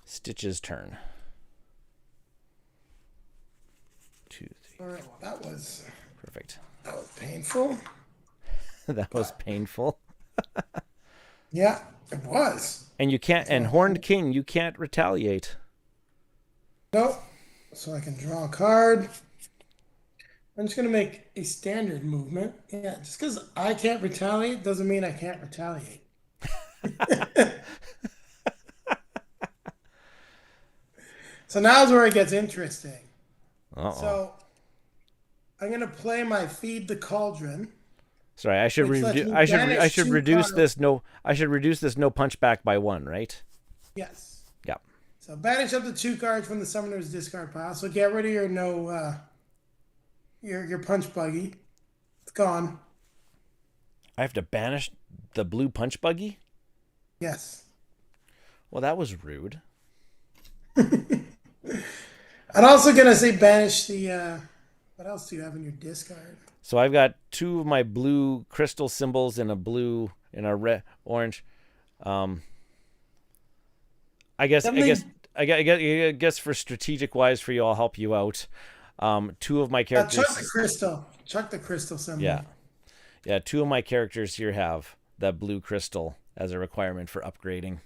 S1: Stitch's turn. 2, 3.
S2: All right, well, that was
S1: Perfect.
S2: painful.
S1: That was painful.
S2: Yeah, it was.
S1: And you can't, and Horned King, you can't retaliate.
S2: Nope. So I can draw a card. I'm just going to make a standard movement. Yeah, just because I can't retaliate doesn't mean I can't retaliate. So now's where it gets interesting.
S1: Uh-oh.
S2: So I'm going to play my Feed the Cauldron,
S1: Sorry, I should
S2: which lets
S1: redu-
S2: me
S1: I
S2: banish
S1: should
S2: two
S1: reduce
S2: cards.
S1: this no I should reduce this no punchback by 1, right?
S2: Yes.
S1: Yeah.
S2: So banish up to 2 cards from the summoner's discard pile. So get rid of your no your punch buggy. It's gone.
S1: I have to banish the blue punch buggy?
S2: Yes.
S1: Well, that was rude.
S2: I'm also gonna say banish the. What else do you have in your discard?
S1: So I've got 2 of my blue crystal symbols in a blue in a red orange. Um I guess I guess
S2: Something.
S1: I guess for strategic wise for you, I'll help you out. 2 of my
S2: Chuck the
S1: characters,
S2: crystal. Chuck the crystal
S1: yeah,
S2: symbol.
S1: yeah, 2 of my characters here have that blue crystal as a requirement for upgrading.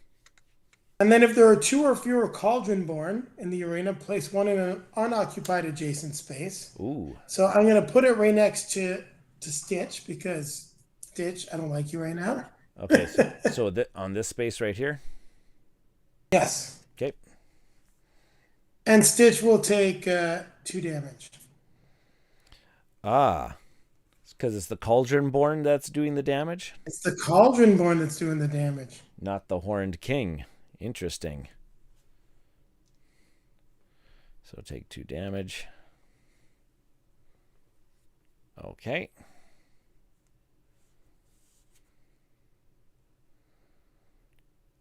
S2: And then if there are 2 or fewer cauldron born in the arena, place one in an unoccupied adjacent space.
S1: Ooh,
S2: So I'm gonna put it right next to Stitch because Stitch, I don't like you right now.
S1: okay, so on this space right here,
S2: Yes.
S1: okay,
S2: And Stitch will take 2 damage.
S1: ah, because it's the cauldron born that's doing the damage,
S2: It's the cauldron born that's doing the damage.
S1: not the horned king. Interesting. So take 2 damage. Okay.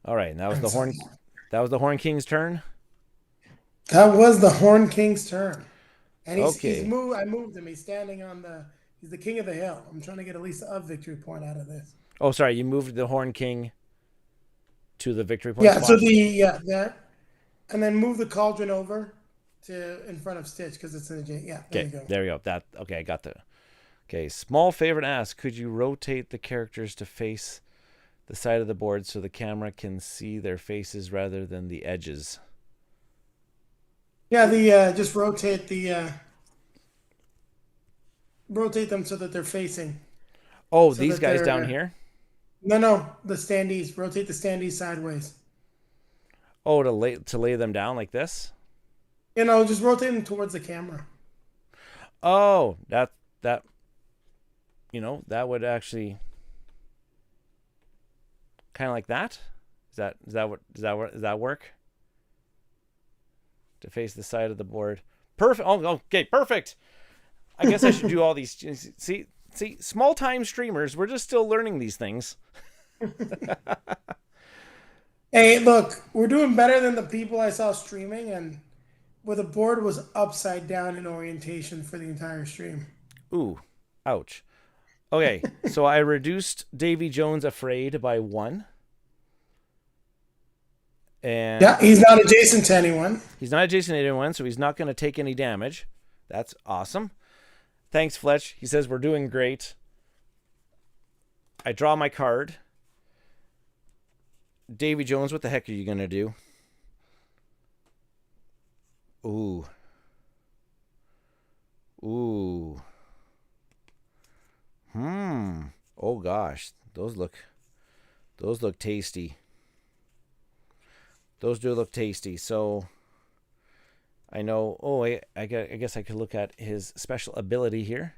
S1: All right, and that was
S2: And
S1: the
S2: so
S1: horn king's turn.
S2: that was the Horn King's turn. And he's
S1: Okay.
S2: moved. I moved him. He's standing on the. He's the king of the hill. I'm trying to get at least a victory point out of this.
S1: Oh, sorry, you moved the horn king to the victory point
S2: Yeah. So
S1: spot.
S2: there, and then move the cauldron over to in front of Stitch because it's in the J. Yeah. There
S1: Okay,
S2: you go.
S1: there we go. That okay, I got the. Okay, small favorite asks, could you rotate the characters to face the side of the board so the camera can see their faces rather than the edges?
S2: Yeah. Just rotate them so that they're facing.
S1: Oh,
S2: So
S1: these
S2: that
S1: guys
S2: they're
S1: down here.
S2: no, the standees. Rotate the standees sideways.
S1: Oh, to lay them down like this.
S2: Just rotate them towards the camera.
S1: Oh, that that would actually kind of like that. Does that work? To face the side of the board. Perfect. Oh, okay, perfect. I guess I should do all these. See, small time streamers. We're just still learning these things.
S2: Hey, look, we're doing better than the people I saw streaming, and where the board was upside down in orientation for the entire stream.
S1: Ooh, ouch. Okay, so I reduced Davy Jones Afraid by 1. And
S2: Yeah, he's not adjacent to anyone.
S1: he's not adjacent to anyone, so he's not going to take any damage. That's awesome. Thanks, Fletch. He says we're doing great. I draw my card. Davy Jones, what the heck are you going to do? Ooh. Ooh. Oh gosh, those look tasty. Those do look tasty. So I know. Oh, I guess I could look at his special ability here.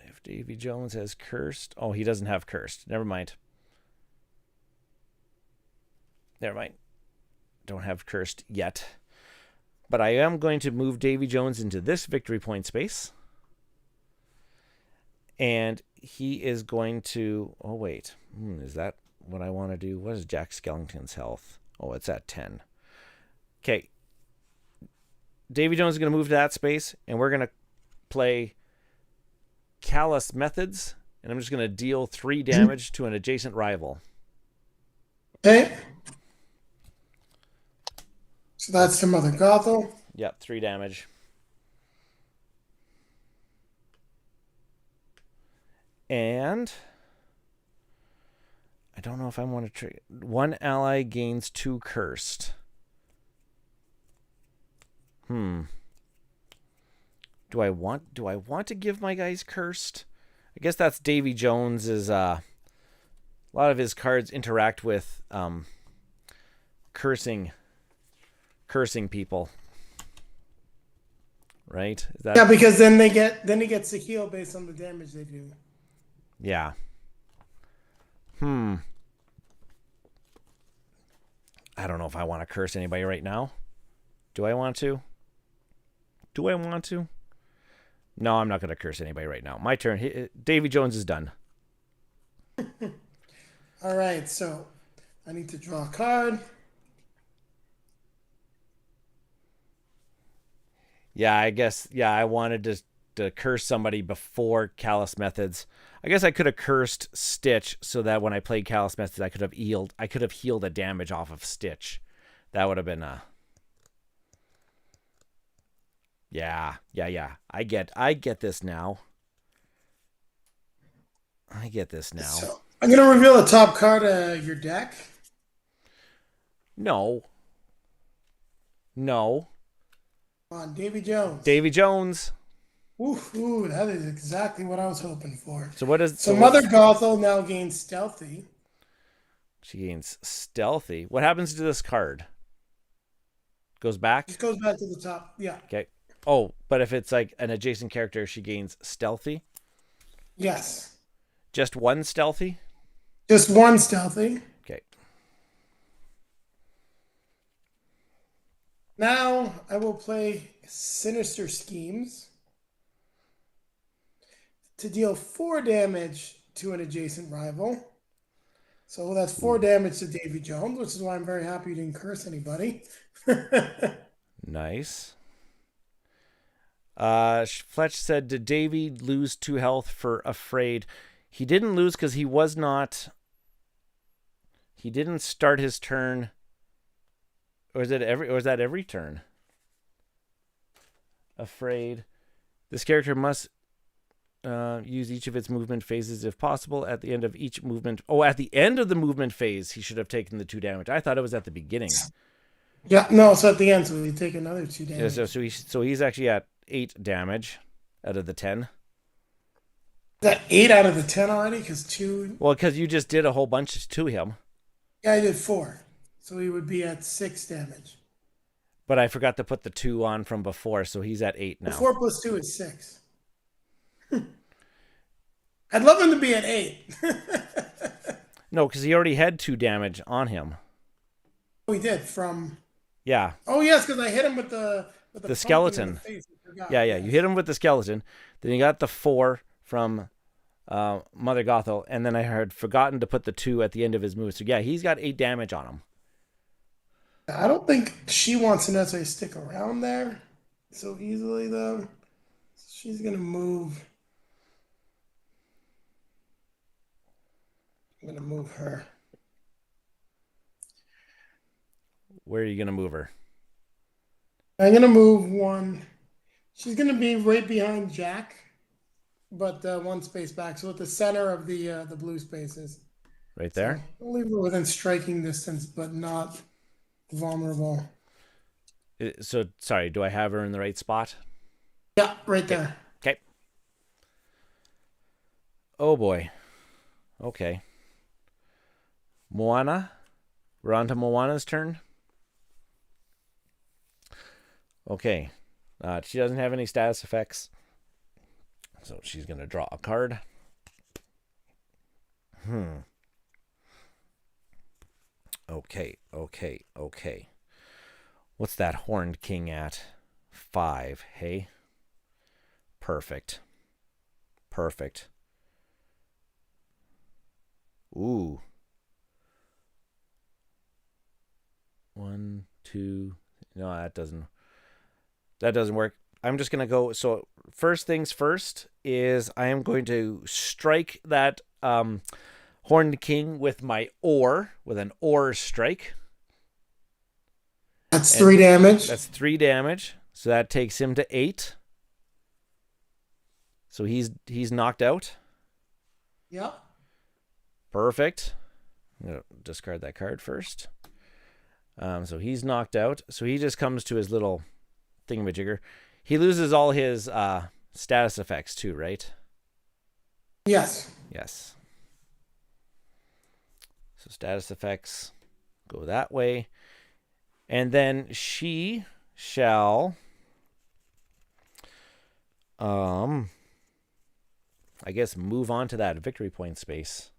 S1: If Davy Jones has cursed, oh, he doesn't have cursed. Never mind. Don't have cursed yet. But I am going to move Davy Jones into this victory point space. And he is going to... Oh, wait. Is that what I want to do? What is Jack Skellington's health? Oh, it's at 10. Okay. Davy Jones is going to move to that space, and we're going to play Callous Methods, and I'm just going to deal 3 damage to an adjacent rival.
S2: Okay. So that's to Mother Gothel.
S1: Yep, 3 damage. And I don't know if I want to trigger. 1 ally gains 2 cursed. Do I want to give my guys cursed? I guess that's Davy Jones's a lot of his cards interact with cursing cursing people. Right? Is that?
S2: Yeah, because then he gets to heal based on the damage they do.
S1: Yeah. I don't know if I want to curse anybody right now. Do I want to? No, I'm not going to curse anybody right now. My turn. Davy Jones is done.
S2: All right, so I need to draw a card.
S1: Yeah, I guess. Yeah, I wanted to curse somebody before Callous Methods. I guess I could have cursed Stitch so that when I played Callous Methods, I could have healed the damage off of Stitch. That would have been Yeah. I get this now.
S2: So I'm gonna reveal the top card of your deck.
S1: No.
S2: Come on, Davy Jones.
S1: Davy Jones.
S2: Ooh, that is exactly what I was hoping for.
S1: So
S2: Mother Gothel now gains Stealthy.
S1: She gains Stealthy. What happens to this card? Goes back?
S2: It goes back to the top. Yeah.
S1: Okay. Oh, but if it's like an adjacent character, she gains Stealthy?
S2: Yes.
S1: Just one Stealthy?
S2: Just one Stealthy.
S1: Okay.
S2: Now I will play Sinister Schemes to deal 4 damage to an adjacent rival. So that's 4 damage to Davy Jones, which is why I'm very happy you didn't curse anybody.
S1: Nice. Fletch said, did Davy lose 2 health for Afraid? He didn't lose because he didn't start his turn. Or is that every turn? Afraid. This character must use each of its movement phases if possible. At the end of each movement. Oh, at the end of the movement phase, he should have taken the 2 damage. I thought it was at the beginning.
S2: Yeah, no, it's at the end, so we take another 2 damage.
S1: Yeah, so he's actually at 8 damage out of the 10.
S2: Is that 8 out of the 10 already? Because 2.
S1: Well, because you just did a whole bunch to him.
S2: Yeah, I did 4. So he would be at 6 damage.
S1: But I forgot to put the 2 on from before, so he's at 8 now.
S2: 4 plus 2 is 6. I'd love him to be at 8.
S1: No, because he already had 2 damage on him.
S2: We did from.
S1: Yeah.
S2: Oh yes, because I hit him with the
S1: skeleton. Yeah. You hit him with the skeleton. Then you got the 4 from Mother Gothel, and then I had forgotten to put the 2 at the end of his move. So yeah, he's got 8 damage on him.
S2: I don't think she wants to necessarily stick around there so easily, though. She's gonna move. I'm gonna move her.
S1: Where are you gonna move her?
S2: I'm gonna move 1. She's gonna be right behind Jack, but 1 space back, so at the center of the blue spaces.
S1: Right there.
S2: So I'll leave her within striking distance, but not vulnerable.
S1: So sorry, do I have her in the right spot?
S2: Yeah, right there.
S1: Okay. Oh boy. Okay. Moana. We're on to Moana's turn. Okay. She doesn't have any status effects. So she's going to draw a card. Okay. What's that Horned King at? 5, hey? Perfect. Ooh. 1, 2. No, that doesn't work. I'm just going to go. So first things first is I am going to strike that Horned King with my oar, with an oar strike.
S2: That's 3 damage.
S1: That's 3 damage. So that takes him to 8. So he's knocked out.
S2: Yep.
S1: Perfect. I'm going to discard that card first. So he's knocked out. So he just comes to his little thingamajigger. He loses all his status effects too, right?
S2: Yes.
S1: So status effects go that way. And then she shall, I guess, move on to that victory point space.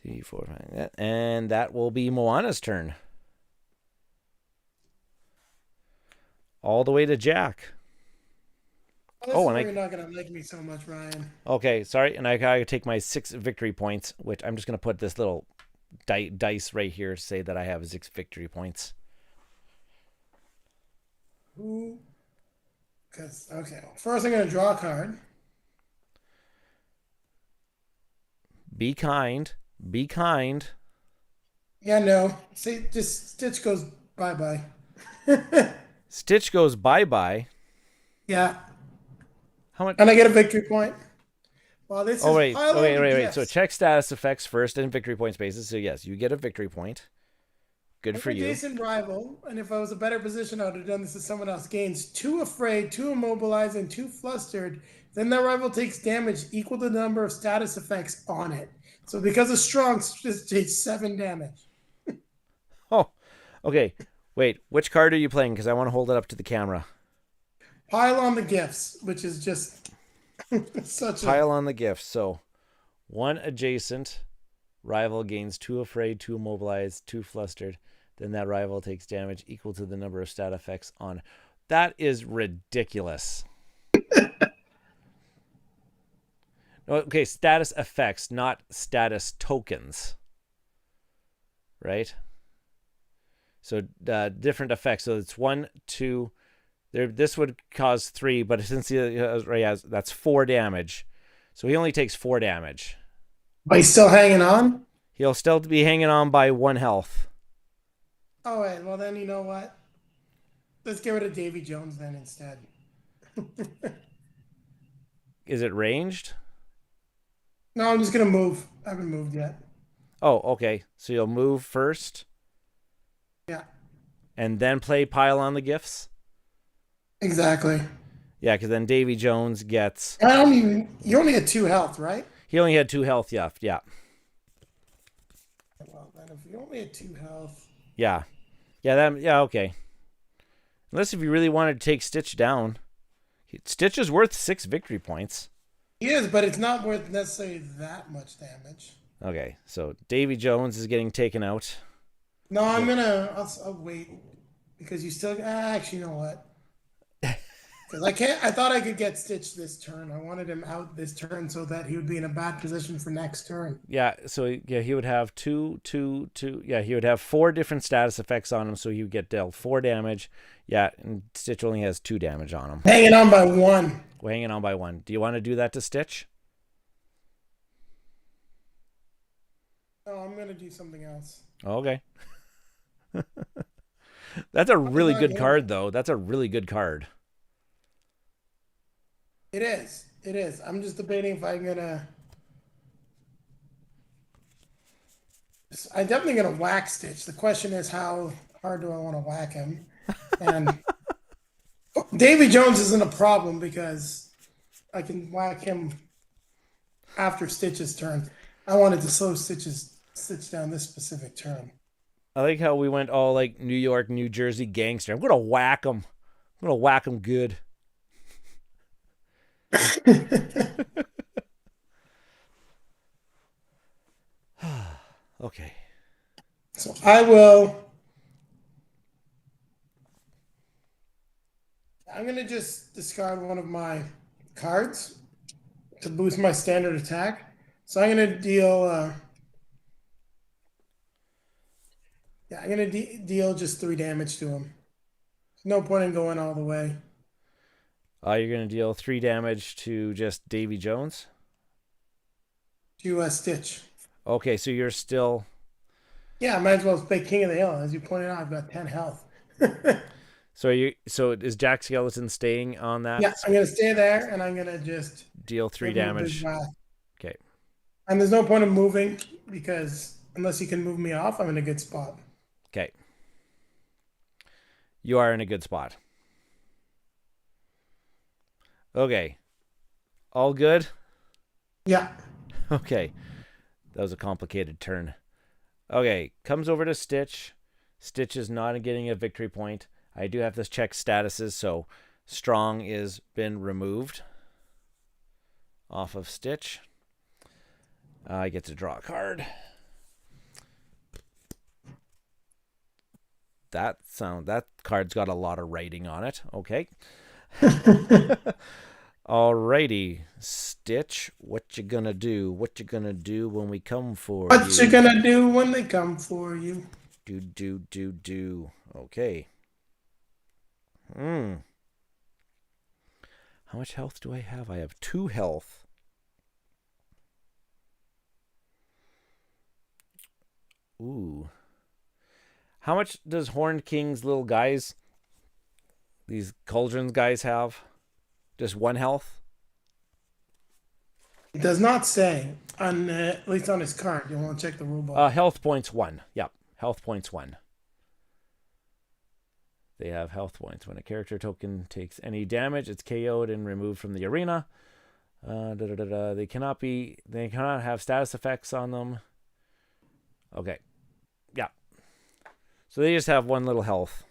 S1: 3, 4, 5, and that will be Moana's turn. All the way to Jack.
S2: Oh, and you're not gonna like me so much, Ryan.
S1: Okay, sorry, and I gotta take my 6 victory points, which I'm just gonna put this little dice right here to say that I have 6 victory points.
S2: Who? Because okay, first I'm gonna draw a card.
S1: Be kind. Be kind.
S2: Yeah, no. See, just Stitch goes bye bye.
S1: Stitch goes bye bye.
S2: Yeah.
S1: How much?
S2: And I get a victory point. Well, this
S1: Oh
S2: is
S1: wait,
S2: pile on the
S1: wait.
S2: gifts.
S1: So check status effects first and victory point spaces. So yes, you get a victory point. Good for
S2: I'm a
S1: you.
S2: Jayson rival, and if I was a better position, I would have done this as someone else. Gains 2 afraid, 2 immobilized, and 2 flustered. Then that rival takes damage equal to the number of status effects on it. So because of strong, just takes 7 damage.
S1: Oh, okay. Wait, which card are you playing? Because I want to hold it up to the camera.
S2: Pile on the gifts, which is just such
S1: Pile on the gifts. So 1 adjacent. Rival gains 2 afraid, 2 immobilized, 2 flustered. Then that rival takes damage equal to the number of stat effects on. That is ridiculous. Okay, status effects, not status tokens. Right? So different effects. So it's 1, 2. There. This would cause 3, but since he has, that's 4 damage. So he only takes 4 damage.
S2: But he's still hanging on?
S1: He'll still be hanging on by 1 health.
S2: Oh, wait. Well, then you know what? Let's get rid of Davy Jones then instead.
S1: Is it ranged?
S2: No, I'm just going to move. I haven't moved yet.
S1: Oh, okay. So you'll move first?
S2: Yeah.
S1: And then play pile on the gifts?
S2: Exactly.
S1: Yeah, because then Davy Jones gets...
S2: I don't even... You only had 2 health, right?
S1: He only had 2 health left, yeah.
S2: Well, then if you only had 2 health...
S1: Yeah. Yeah, okay. Unless if you really wanted to take Stitch down. Stitch is worth 6 victory points.
S2: He is, but it's not worth necessarily that much damage.
S1: Okay, so Davy Jones is getting taken out.
S2: No, I'm going to... I'll wait. Because you still... actually, you know what? Because I thought I could get Stitch this turn. I wanted him out this turn so that he would be in a bad position for next turn.
S1: Yeah, so yeah, he would have 2. Yeah, he would have 4 different status effects on him, so he would get dealt 4 damage. Yeah, and Stitch only has 2 damage on him.
S2: Hanging on by 1.
S1: We're hanging on by 1. Do you want to do that to Stitch?
S2: No, I'm going to do something else.
S1: Okay. That's a really good card, though. That's a really good card.
S2: It is. It is. I'm just debating if I'm going to... I'm definitely going to whack Stitch. The question is, how hard do I want to whack him? And Davy Jones isn't a problem because I can whack him after Stitch's turn. I wanted to slow Stitch down this specific turn.
S1: I like how we went all like New York, New Jersey gangster. I'm going to whack him. I'm going to whack him good. Okay.
S2: So I'm going to just discard one of my cards to boost my standard attack. So I'm going to deal... I'm going to deal just 3 damage to him. No point in going all the way.
S1: You're going to deal 3 damage to just Davy Jones?
S2: To Stitch.
S1: Okay, so you're still...
S2: Yeah, I might as well play King of the Hill. As you pointed out, I've got 10 health.
S1: So is Jack Skeleton staying on that?
S2: Yeah, I'm going to stay there, and I'm going to just...
S1: Deal 3 damage. Okay.
S2: And there's no point in moving, because unless you can move me off, I'm in a good spot.
S1: Okay. You are in a good spot. Okay. All good?
S2: Yeah.
S1: Okay. That was a complicated turn. Okay, comes over to Stitch. Stitch is not getting a victory point. I do have to check statuses, so Strong is been removed off of Stitch. I get to draw a card. That card's got a lot of writing on it. Okay. Alrighty, Stitch. What you gonna do? What you gonna do when we come for you?
S2: What you gonna do when they come for you?
S1: Do. Okay. How much health do I have? I have 2 health. Ooh. How much does Horned King's little guys, these cauldrons guys, have? Just 1 health?
S2: It does not say, on at least on his card. You want to check the rule book.
S1: Health points 1. Yep. Health points 1. They have health points. When a character token takes any damage, it's KO'd and removed from the arena. They cannot have status effects on them. Okay. Yeah. So they just have 1 little health,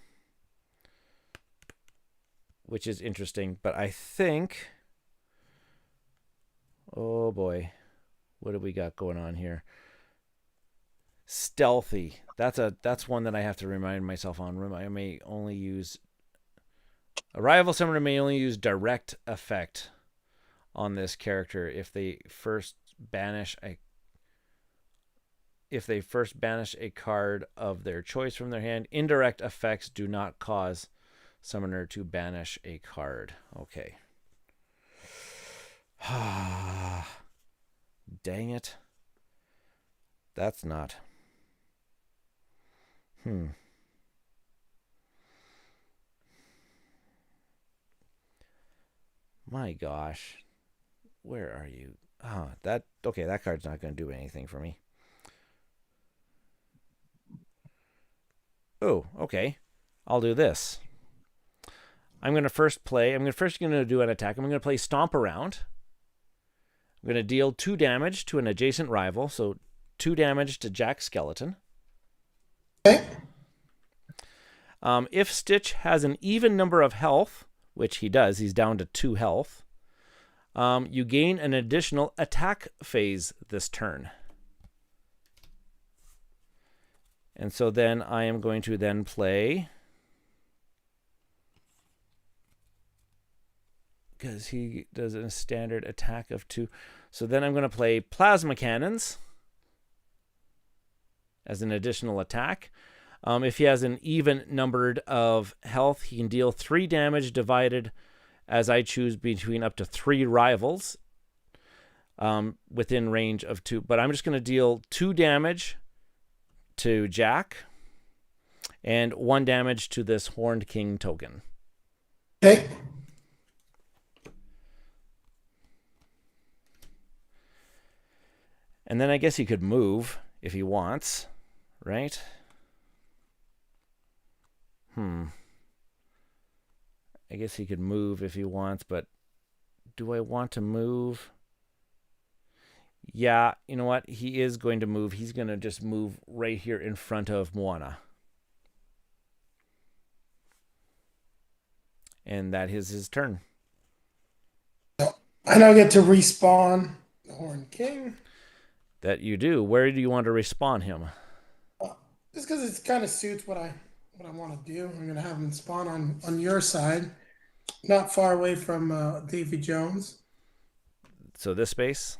S1: which is interesting. But I think, oh boy, what do we got going on here? Stealthy. That's one that I have to remind myself on. I may only use a rival summoner may only use direct effect on this character if they first banish a card of their choice from their hand. Indirect effects do not cause summoner to banish a card. Okay. Dang it. That's not. My gosh. Where are you? That card's not going to do anything for me. Oh, okay. I'll do this. I'm going to first do an attack. I'm going to play Stomp Around. I'm going to deal 2 damage to an adjacent rival, so 2 damage to Jack Skeleton.
S2: Okay.
S1: If Stitch has an even number of health, which he does, he's down to 2 health, you gain an additional attack phase this turn. And so then I am going to then play, because he does a standard attack of 2. So then I'm going to play Plasma Cannons as an additional attack. If he has an even numbered of health, he can deal 3 damage divided as I choose between up to 3 rivals within range of 2. But I'm just going to deal 2 damage to Jack and 1 damage to this Horned King token.
S2: Okay.
S1: And then I guess he could move if he wants, right? I guess he could move if he wants, but do I want to move? Yeah, you know what? He is going to move. He's going to just move right here in front of Moana. And that is his turn.
S2: I now get to respawn the Horned King.
S1: That you do. Where do you want to respawn him?
S2: Just because it kind of suits what I want to do. I'm going to have him spawn on your side, not far away from Davy Jones.
S1: So this space?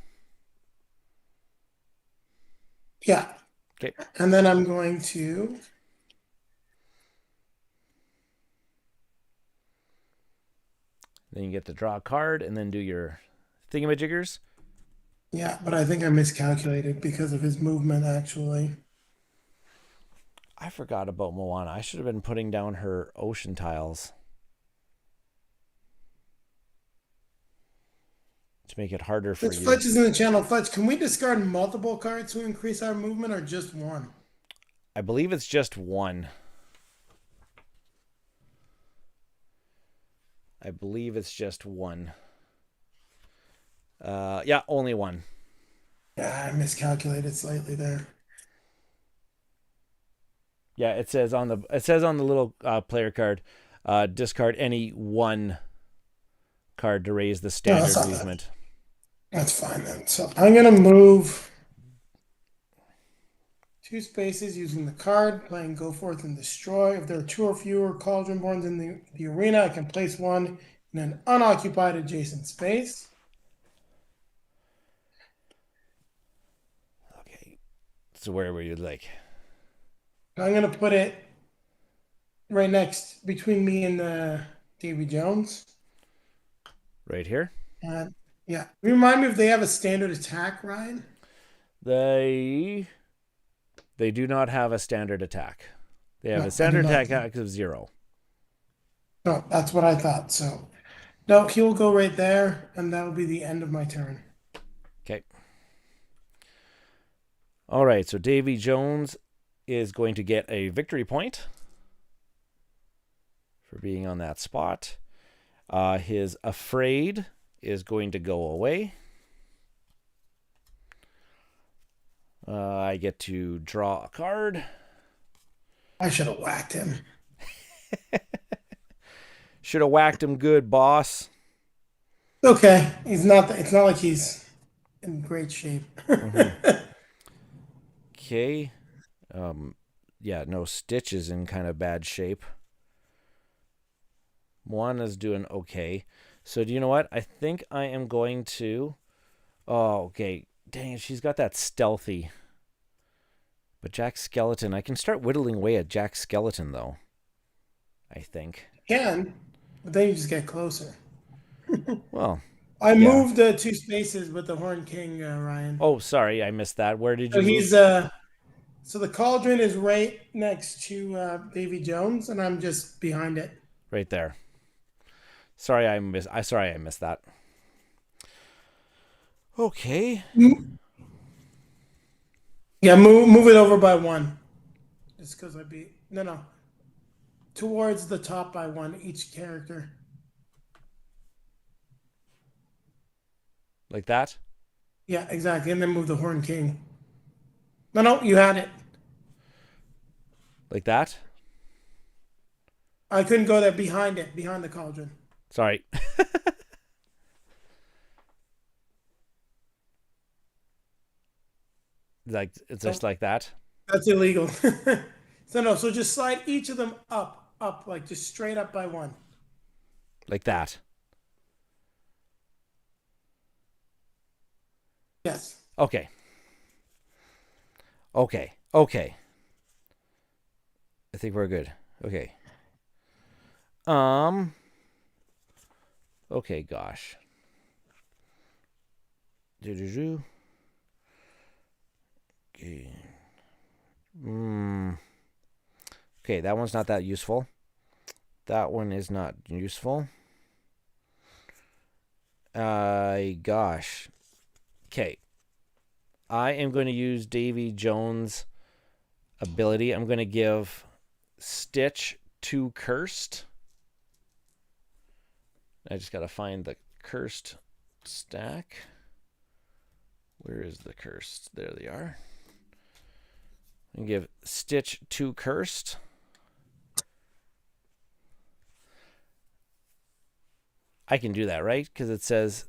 S2: Yeah.
S1: Okay.
S2: And then I'm going to...
S1: Then you get to draw a card and then do your thingamajiggers.
S2: Yeah, but I think I miscalculated because of his movement, actually.
S1: I forgot about Moana. I should have been putting down her ocean tiles to make it harder for you.
S2: Fletch is in the channel. Fletch, can we discard multiple cards to increase our movement or just 1?
S1: I believe it's just 1. I believe it's just 1. Yeah, only 1.
S2: Yeah, I miscalculated slightly there.
S1: Yeah, it says on the little player card, discard any one card to raise the
S2: No, that's
S1: standard
S2: not bad.
S1: movement.
S2: That's fine then. So I'm gonna move 2 spaces using the card, playing Go Forth and Destroy. If there are 2 or fewer Cauldron Borns in the arena, I can place one in an unoccupied adjacent space.
S1: Okay. So where were you like?
S2: I'm gonna put it right next between me and Davy Jones.
S1: Right here?
S2: And yeah, remind me if they have a standard attack, Ryan.
S1: They do not have a standard attack. They have a
S2: No, I do
S1: standard
S2: not.
S1: attack of 0.
S2: No, that's what I thought. So no, he will go right there, and that will be the end of my turn.
S1: Okay. All right, so Davy Jones is going to get a victory point for being on that spot. His Afraid is going to go away. I get to draw a card.
S2: I should have whacked him.
S1: Should have whacked him good, boss.
S2: Okay, he's not. It's not like he's in great shape.
S1: Okay. Yeah, no, Stitch is in kind of bad shape. Moana's doing okay. So do you know what? I think I am going to... Oh, okay. Dang it, she's got that stealthy. But Jack Skeleton, I can start whittling away at Jack Skeleton, though. I think.
S2: Can, but then you just get closer.
S1: Well,
S2: I
S1: yeah.
S2: moved 2 spaces with the Horn King, Ryan.
S1: Oh, sorry, I missed that. Where did
S2: So
S1: you
S2: he's
S1: move?
S2: so the cauldron is right next to Davy Jones, and I'm just behind it.
S1: Right there. Sorry, I missed that. Okay.
S2: Yeah, move it over by 1. Just because I'd be no towards the top by 1 each character.
S1: Like that?
S2: Yeah, exactly, and then move the Horn King. No, you had it.
S1: Like that?
S2: I couldn't go there behind it, behind the cauldron.
S1: Sorry. Like it's just
S2: No,
S1: like that.
S2: that's illegal. So just slide each of them up, like just straight up by 1.
S1: Like that.
S2: Yes.
S1: Okay. Okay. Okay. I think we're good. Okay. Okay, gosh. Do. Okay. Okay, that one's not that useful. That one is not useful. Gosh. Okay. I am going to use Davy Jones' ability. I'm going to give Stitch 2 Cursed. I just got to find the Cursed stack. Where is the Cursed? There they are. And give Stitch 2 Cursed. I can do that, right? Because it says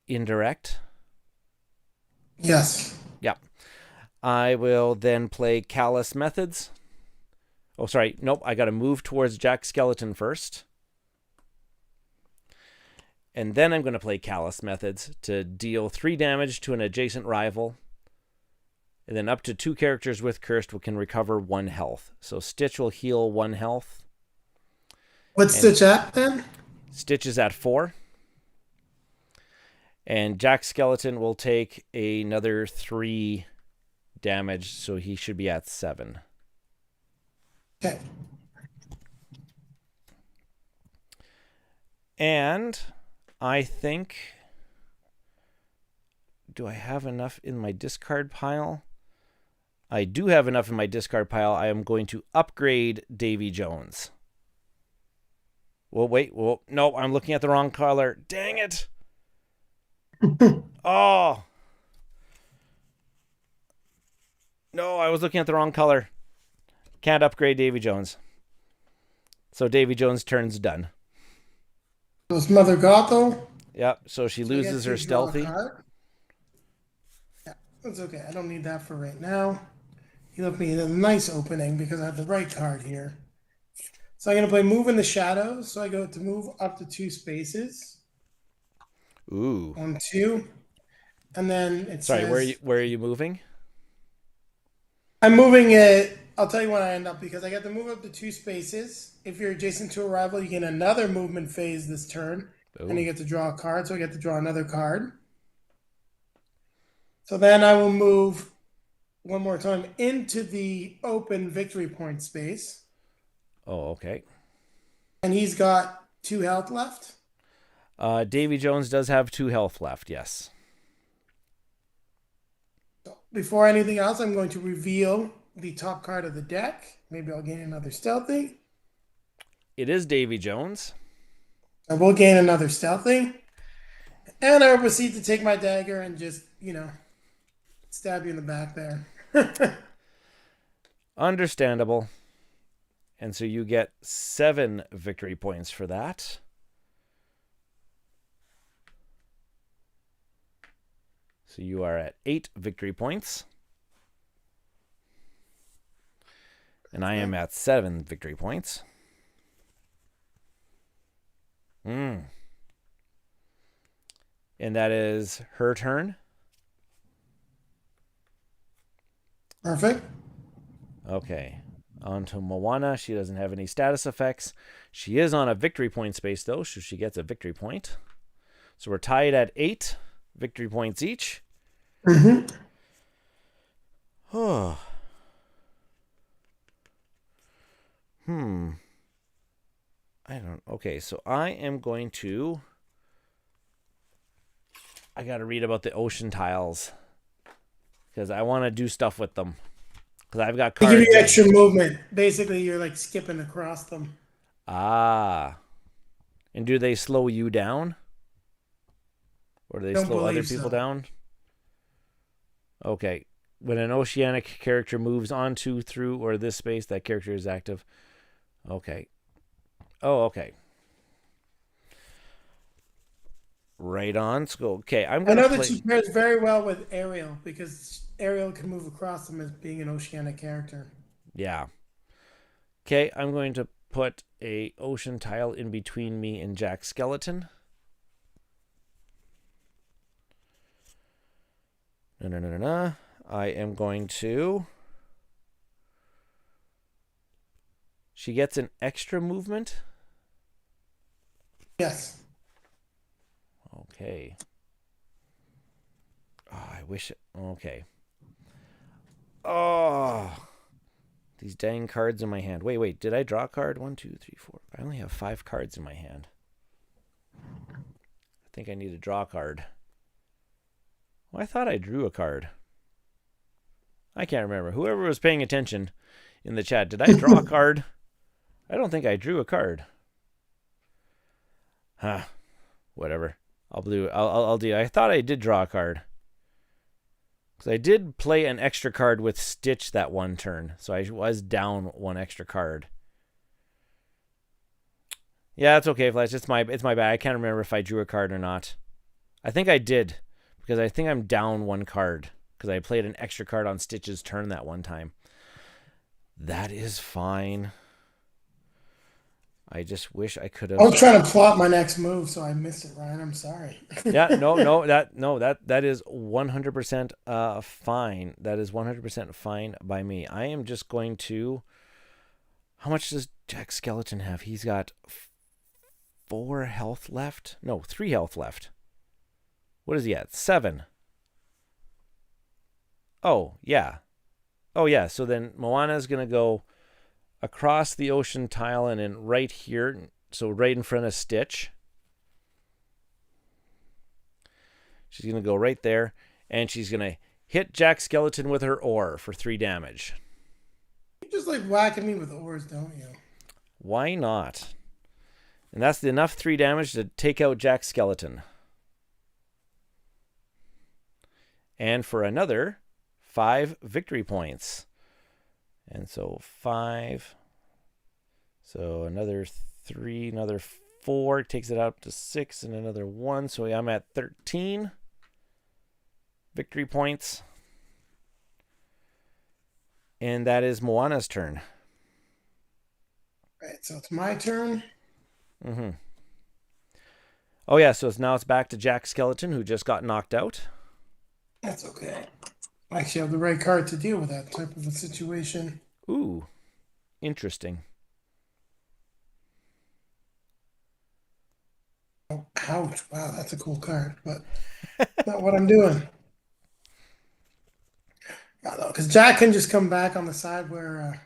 S1: indirect.
S2: Yes.
S1: Yep. I will then play Callous Methods. Oh, sorry. Nope. I got to move towards Jack Skeleton first. And then I'm going to play Callous Methods to deal 3 damage to an adjacent rival. And then up to 2 characters with Cursed can recover 1 health. So Stitch will heal 1 health.
S2: What's Stitch at then?
S1: Stitch is at 4. And Jack Skeleton will take another 3 damage, so he should be at 7.
S2: Okay.
S1: And I think... Do I have enough in my discard pile? I do have enough in my discard pile. I am going to upgrade Davy Jones. Well, wait. Well, no, I'm looking at the wrong color. Dang it. Oh. No, I was looking at the wrong color. Can't upgrade Davy Jones. So Davy Jones' turn's done.
S2: This Mother Gothel.
S1: Yep, so she loses her stealthy.
S2: Yeah, that's okay. I don't need that for right now. He left me a nice opening because I have the right card here. So I'm going to play Move in the Shadows. So I go to move up to 2 spaces.
S1: Ooh.
S2: 1, 2. And then it
S1: Sorry,
S2: says...
S1: where are you moving?
S2: I'm moving it... I'll tell you when I end up because I get to move up to 2 spaces. If you're adjacent to a rival, you get another movement phase this turn.
S1: Ooh.
S2: And you get to draw a card. So I get to draw another card. So then I will move one more time into the open victory point space.
S1: Oh, okay.
S2: And he's got 2 health left.
S1: Davy Jones does have 2 health left, yes.
S2: So before anything else, I'm going to reveal the top card of the deck. Maybe I'll gain another stealthy.
S1: It is Davy Jones.
S2: I will gain another stealthy. And I will proceed to take my dagger and just, stab you in the back there.
S1: Understandable. And so you get 7 victory points for that. So you are at 8 victory points. And I am at 7 victory points. And that is her turn.
S2: Perfect.
S1: Okay. On to Moana. She doesn't have any status effects. She is on a victory point space, though, so she gets a victory point. So we're tied at 8 victory points each. Oh. Okay, so I am going to... I got to read about the ocean tiles. Because I want to do stuff with them. Because I've got cards.
S2: They give you extra movement. Basically, you're like skipping across them.
S1: Ah. And do they slow you down? Or do they slow other people down? Okay. When an oceanic character moves onto, through, or this space, that character is active. Okay. Oh, okay. Right on. Let's go. Okay, I
S2: know that she pairs very well with Ariel because Ariel can move across them as being an oceanic character.
S1: Yeah. Okay, I'm going to put a ocean tile in between me and Jack Skeleton. No. I am going to... She gets an extra movement?
S2: Yes.
S1: Okay. Oh, I wish it... Okay. Oh. These dang cards in my hand. Wait. Did I draw a card? 1, 2, 3, 4. I only have 5 cards in my hand. I think I need to draw a card. Well, I thought I drew a card. I can't remember. Whoever was paying attention in the chat, did I draw a card? I don't think I drew a card. Huh. Whatever. I'll do. I thought I did draw a card. Because I did play an extra card with Stitch that one turn. So I was down 1 extra card. Yeah, it's okay, Flash. It's my bad. I can't remember if I drew a card or not. I think I did. Because I think I'm down 1 card. Because I played an extra card on Stitch's turn that one time. That is fine. I just wish I could have...
S2: I was trying to plot my next move, so I missed it, Ryan. I'm sorry.
S1: Yeah, that is 100% fine. That is 100% fine by me. I am just going to... How much does Jack Skeleton have? He's got 4 health left. No, 3 health left. What is he at? 7. Oh, yeah. So then Moana's going to go across the ocean tile and then right here. So right in front of Stitch. She's going to go right there. And she's going to hit Jack Skeleton with her oar for 3 damage.
S2: You just like whacking me with oars, don't you?
S1: Why not? And that's enough 3 damage to take out Jack Skeleton. And for another 5 victory points. And so 5. So another 3, another 4 takes it up to 6, and another 1. So I'm at 13 victory points. And that is Moana's turn.
S2: Right, so it's my turn.
S1: Mm-hmm. Oh, yeah, so now it's back to Jack Skeleton, who just got knocked out.
S2: That's okay. I actually have the right card to deal with that type of a situation.
S1: Ooh, interesting.
S2: Oh, ouch. Wow, that's a cool card, but not what I'm doing. Because Jack can just come back on the side where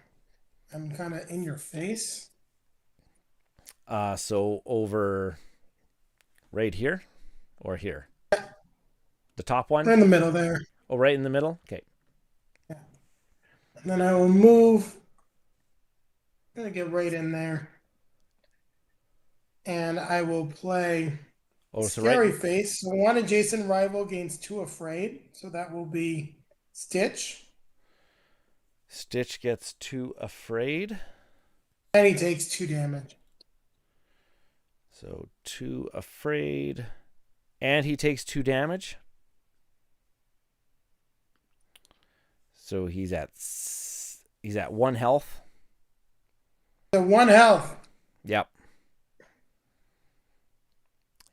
S2: I'm kind of in your face.
S1: So over right here or here? The top one?
S2: They're in the middle there.
S1: Oh, right in the middle? Okay.
S2: Yeah. And then I will move. I'm going to get right in there. And I will play Scary Face. So 1 adjacent rival gains 2 afraid. So that will be Stitch.
S1: Stitch gets 2 afraid.
S2: And he takes 2 damage.
S1: So 2 afraid. And he takes 2 damage. So he's at 1 health.
S2: So 1 health.
S1: Yep.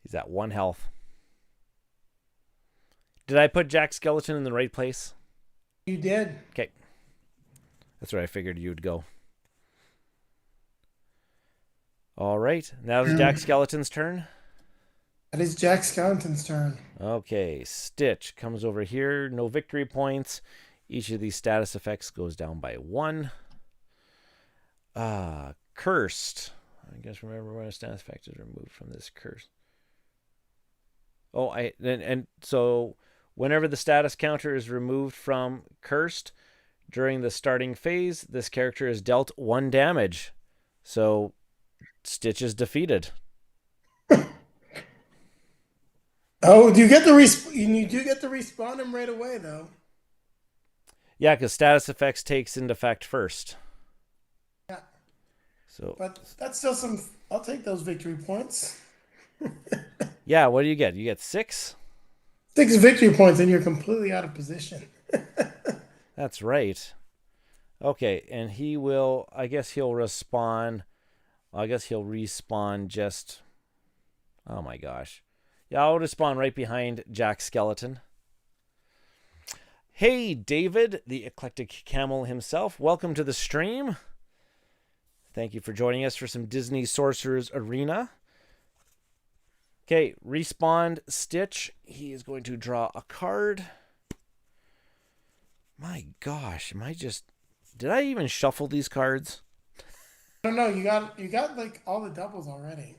S1: He's at 1 health. Did I put Jack Skeleton in the right place?
S2: You did.
S1: Okay. That's where I figured you'd go. All right. Now it's Jack Skeleton's turn.
S2: That is Jack Skeleton's turn.
S1: Okay. Stitch comes over here. No victory points. Each of these status effects goes down by 1. Cursed. I guess remember when a status effect is removed from this curse. Oh, and so whenever the status counter is removed from Cursed during the starting phase, this character is dealt 1 damage. So Stitch is defeated.
S2: Oh, do you get the you do get to respawn him right away though?
S1: Yeah, because status effects takes into effect first.
S2: Yeah.
S1: So,
S2: but that's still some. I'll take those victory points.
S1: Yeah, what do you get? You get 6?
S2: 6 victory points, and you're completely out of position.
S1: That's right. Okay, and he will. I guess he'll respawn. I guess he'll respawn just. Oh my gosh. Yeah, I'll respawn right behind Jack Skeleton. Hey, David, the eclectic camel himself. Welcome to the stream. Thank you for joining us for some Disney Sorcerer's Arena. Okay, respawned Stitch. He is going to draw a card. My gosh, did I even shuffle these cards?
S2: I don't know. You got like all the doubles already.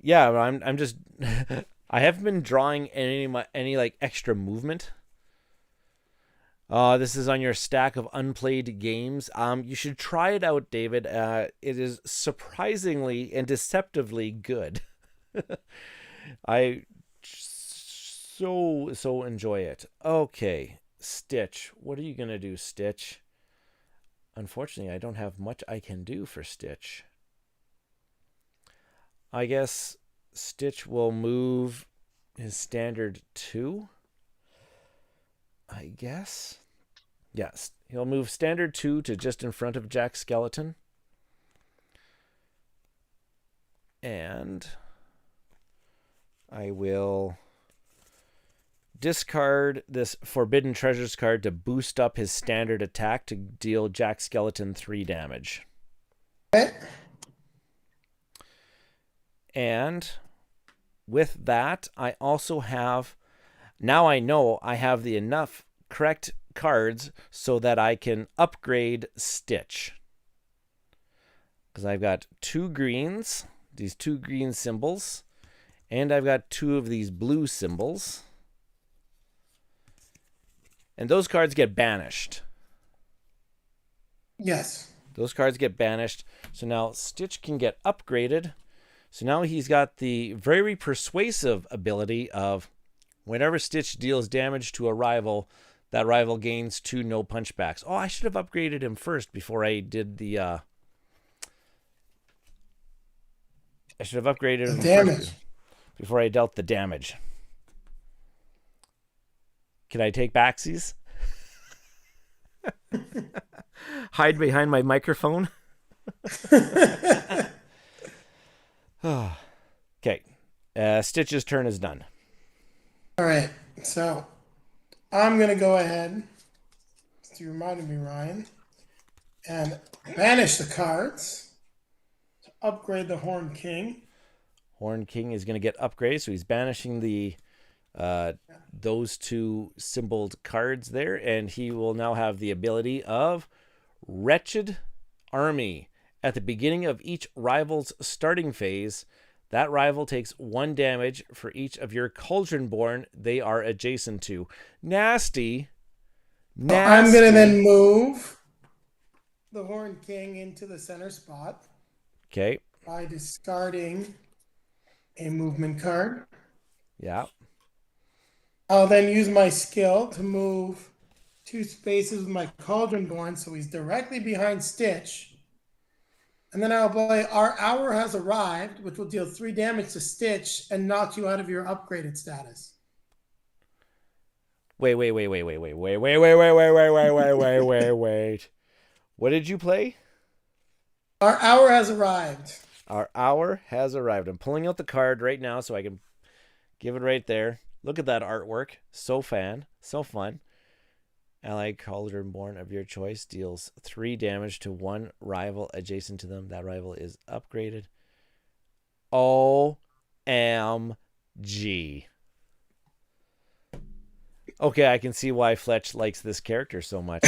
S1: Yeah, but I'm just I haven't been drawing any like extra movement. This is on your stack of unplayed games. You should try it out, David. It is surprisingly and deceptively good. I so enjoy it. Okay, Stitch. What are you gonna do, Stitch? Unfortunately, I don't have much I can do for Stitch. I guess Stitch will move his standard 2. I guess. Yes, he'll move standard 2 to just in front of Jack Skeleton. And I will discard this Forbidden Treasures card to boost up his standard attack to deal Jack Skeleton 3 damage.
S2: Okay.
S1: And with that, I also have, now I know I have the enough correct cards so that I can upgrade Stitch. Because I've got 2 greens, these 2 green symbols, and I've got 2 of these blue symbols. And those cards get banished.
S2: Yes.
S1: Those cards get banished. So now Stitch can get upgraded. So now he's got the very persuasive ability of whenever Stitch deals damage to a rival, That rival gains 2 no punchbacks. Oh, I should have upgraded him first before I did the. I should have upgraded him
S2: Damage.
S1: first before I dealt the damage. Can I take backsies? Hide behind my microphone. Okay. Stitch's turn is done.
S2: All right. So I'm going to go ahead, as you reminded me, Ryan, and banish the cards to upgrade the Horn King.
S1: Horn King is going to get upgraded, so he's banishing the those 2 symboled cards there, and he will now have the ability of Wretched Army. At the beginning of each rival's starting phase, that rival takes 1 damage for each of your Cauldron-born they are adjacent to. Nasty.
S2: So I'm going to then move the Horn King into the center spot.
S1: Okay.
S2: By discarding a movement card.
S1: Yeah.
S2: I'll then use my skill to move 2 spaces with my Cauldron-born, so he's directly behind Stitch. And then I'll play Our Hour Has Arrived, which will deal 3 damage to Stitch and knock you out of your upgraded status.
S1: Wait. What did you play?
S2: Our Hour Has Arrived.
S1: Our Hour Has Arrived. I'm pulling out the card right now so I can give it right there. Look at that artwork. So fun. Allied Cauldron-born of your choice deals 3 damage to 1 rival adjacent to them. That rival is upgraded. OMG. Okay, I can see why Fletch likes this character so much.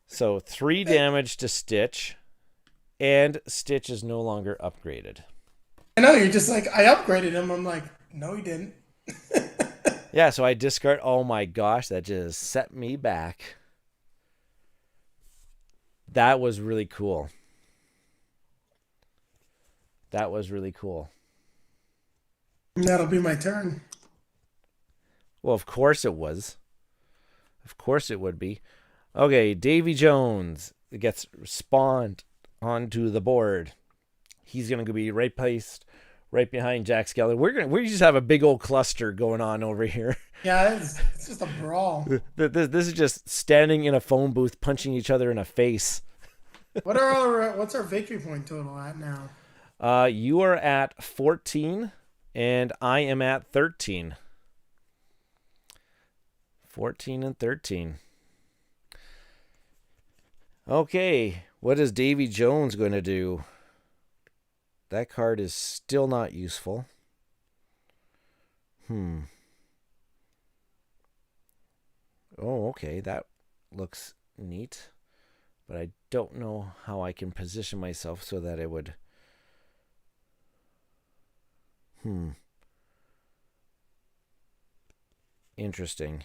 S1: So 3 damage to Stitch, and Stitch is no longer upgraded.
S2: I know, you're just like, I upgraded him. I'm like, no, he didn't.
S1: Yeah, so I discard. Oh my gosh, that just set me back. That was really cool.
S2: That'll be my turn.
S1: Well, of course it was. Of course it would be. Okay, Davy Jones gets spawned onto the board. He's going to be placed right behind Jack Skellington. We just have a big old cluster going on over here.
S2: Yeah, it's just a brawl.
S1: This is just standing in a phone booth, punching each other in the face.
S2: What's our victory point total at now?
S1: You are at 14, and I am at 13. 14 and 13. Okay, what is Davy Jones going to do? That card is still not useful. Oh, okay, that looks neat. But I don't know how I can position myself so that it would... Interesting.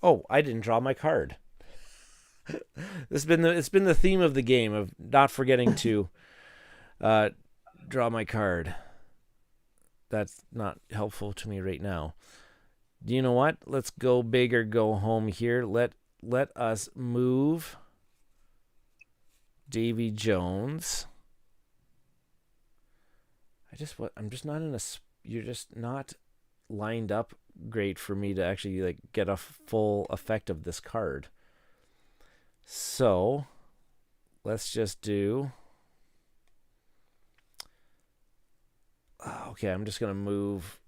S1: Oh, I didn't draw my card. It's been the theme of the game of not forgetting to draw my card. That's not helpful to me right now. You know what? Let's go big or go home here. Let us move Davy Jones. I'm just not in a... You're just not lined up great for me to actually like get a full effect of this card. So let's just do... Okay, I'm just going to move...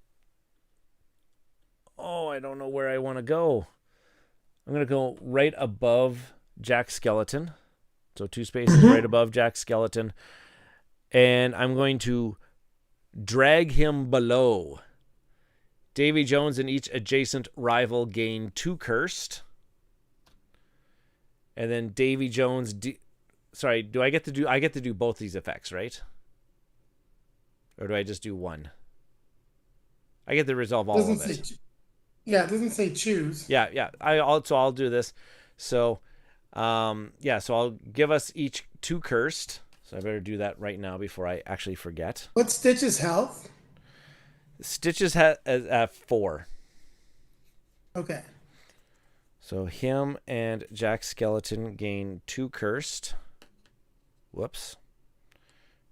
S1: Oh, I don't know where I want to go. I'm going to go right above Jack Skellington. So 2 spaces right above Jack Skellington. And I'm going to drag him below. Davy Jones and each adjacent rival gain 2 cursed. And then Davy Jones... Sorry, I get to do both these effects, right? Or do I just do one? I get to resolve all of it.
S2: Yeah, it doesn't say choose.
S1: Yeah. I'll do this. So, so I'll give us each 2 cursed. So I better do that right now before I actually forget.
S2: What's Stitch's health?
S1: Stitches at 4.
S2: Okay.
S1: So him and Jack Skeleton gain 2 cursed. Whoops.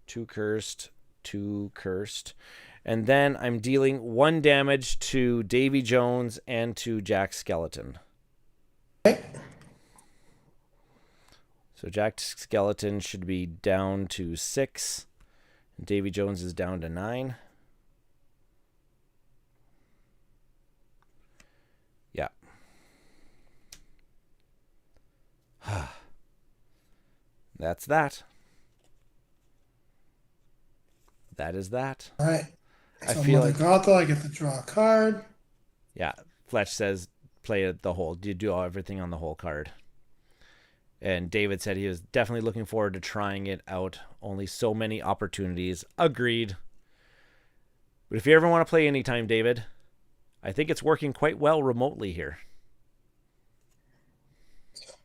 S1: 2 cursed, 2 cursed. And then I'm dealing 1 damage to Davy Jones and to Jack Skeleton.
S2: Okay.
S1: So Jack Skeleton should be down to 6. And Davy Jones is down to 9. Yeah. That's that. That is that.
S2: All right.
S1: I
S2: So
S1: feel
S2: Mother Gothel, I get to draw a card.
S1: Yeah, Fletch says play it the whole. You do everything on the whole card. And David said he was definitely looking forward to trying it out. Only so many opportunities. Agreed. But if you ever want to play anytime, David, I think it's working quite well remotely here.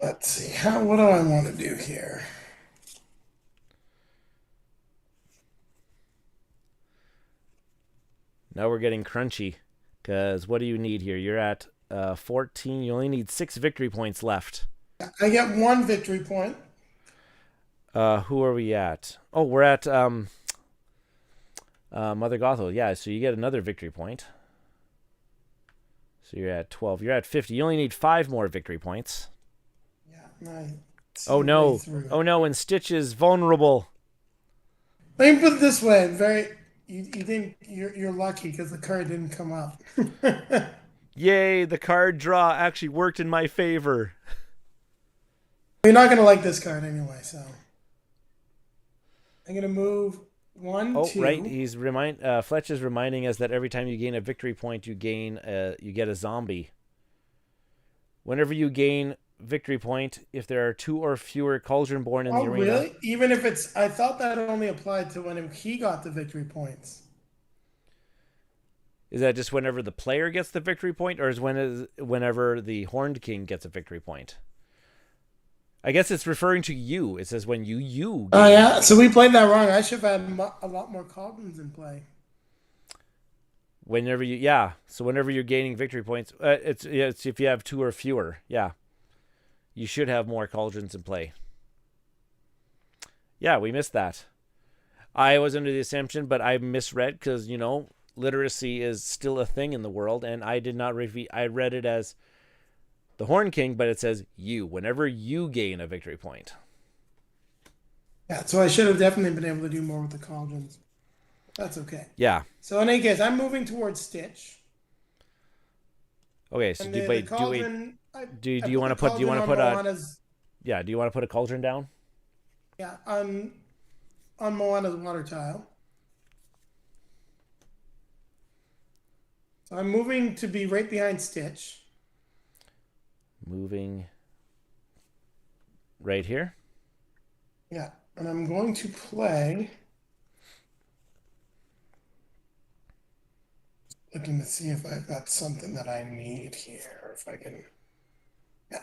S2: Let's see. What do I want to do here?
S1: Now we're getting crunchy. Because what do you need here? You're at 14. You only need 6 victory points left.
S2: I get 1 victory point.
S1: Who are we at? Oh, we're at Mother Gothel. Yeah, so you get another victory point. So you're at 12. You're at 50. You only need 5 more victory points.
S2: Yeah,
S1: Oh no. Oh no, and Stitch is vulnerable.
S2: Let me put it this way. You're lucky because the card didn't come up.
S1: Yay, the card draw actually worked in my favor.
S2: You're not going to like this card anyway, so. I'm going to move 1,
S1: Oh,
S2: 2.
S1: right. He's Fletch is reminding us that every time you gain a victory point, you get a zombie. Whenever you gain victory point, if there are 2 or fewer Cauldron-born in the arena.
S2: Oh, really? Even if it's... I thought that only applied to when he got the victory points.
S1: Is that just whenever the player gets the victory point, or whenever the Horned King gets a victory point? I guess it's referring to you. It says when you.
S2: Oh, yeah? So we played that wrong. I should have had a lot more Cauldrons in play.
S1: So whenever you're gaining victory points, it's if you have 2 or fewer. Yeah. You should have more Cauldrons in play. Yeah, we missed that. I was under the assumption, but I misread because, literacy is still a thing in the world, and I did not I read it as the Horn King, but it says you, whenever you gain a victory point.
S2: Yeah, so I should have definitely been able to do more with the Cauldrons. That's okay.
S1: Yeah.
S2: So in any case, I'm moving towards Stitch.
S1: Okay, so do you want to put a Cauldron down?
S2: Yeah, on Moana's water tile. So I'm moving to be right behind Stitch.
S1: Moving right here?
S2: Yeah, and I'm going to play... Looking to see if I've got something that I need here. If I can...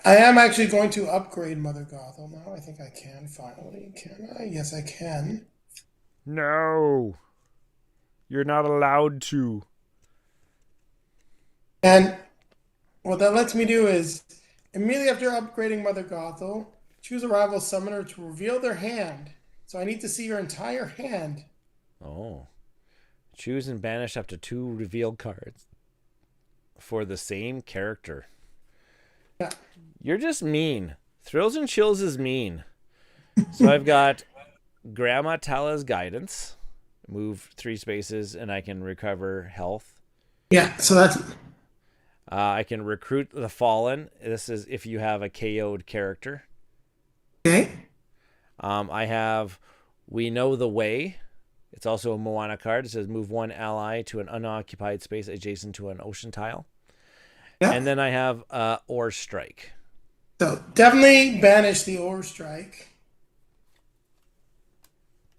S2: I am actually going to upgrade Mother Gothel now. I think I can finally. Can I? Yes, I can.
S1: No. You're not allowed to.
S2: And what that lets me do is, immediately after upgrading Mother Gothel, choose a rival summoner to reveal their hand. So I need to see your entire hand.
S1: Oh. Choose and banish up to 2 revealed cards for the same character.
S2: Yeah.
S1: You're just mean. Thrills and Chills is mean. So I've got Grandma Tala's Guidance. Move 3 spaces and I can recover health.
S2: Yeah, so that's...
S1: I can recruit the Fallen. This is if you have a KO'd character.
S2: Okay.
S1: I have We Know the Way. It's also a Moana card. It says move 1 ally to an unoccupied space adjacent to an ocean tile. Yeah. And then I have Ore Strike.
S2: So definitely banish the Ore Strike.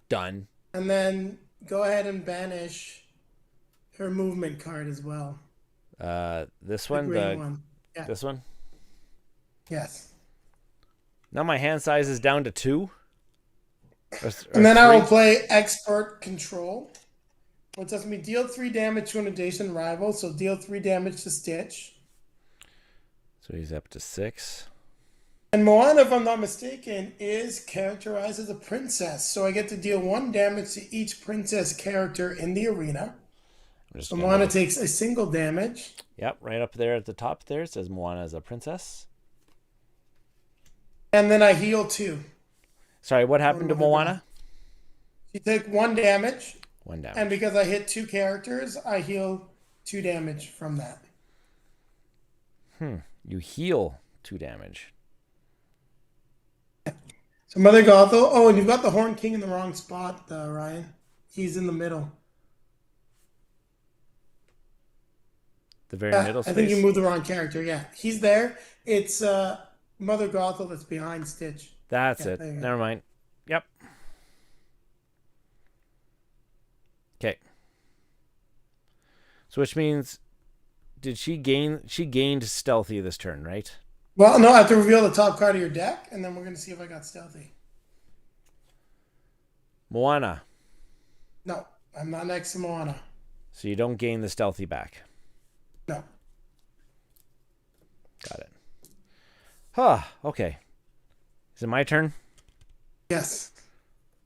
S1: Done.
S2: And then go ahead and banish her movement card as well.
S1: This one?
S2: The one. Yeah.
S1: This one?
S2: Yes.
S1: Now my hand size is down to 2.
S2: And then 3. I will play Expert Control. Which lets me deal 3 damage to an adjacent rival, so deal 3 damage to Stitch.
S1: So he's up to 6.
S2: And Moana, if I'm not mistaken, is characterized as a princess. So I get to deal 1 damage to each princess character in the arena. So Moana takes a single damage.
S1: Yep, right up there at the top there, it says Moana is a princess.
S2: And then I heal 2.
S1: Sorry, what happened to Moana?
S2: You take 1 damage.
S1: 1 damage.
S2: And because I hit 2 characters, I heal 2 damage from that.
S1: You heal 2 damage.
S2: So Mother Gothel. Oh, and you've got the Horn King in the wrong spot, Ryan. He's in the middle.
S1: The very middle space?
S2: I think you moved the wrong character. Yeah, he's there. It's Mother Gothel that's behind Stitch.
S1: That's it. Never mind. Yep. Okay. So which means, did she gain? She gained stealthy this turn, right?
S2: Well, no, I have to reveal the top card of your deck, and then we're going to see if I got stealthy.
S1: Moana.
S2: No, I'm not next to Moana.
S1: So you don't gain the stealthy back.
S2: No.
S1: Got it. Huh, okay. Is it my turn?
S2: Yes.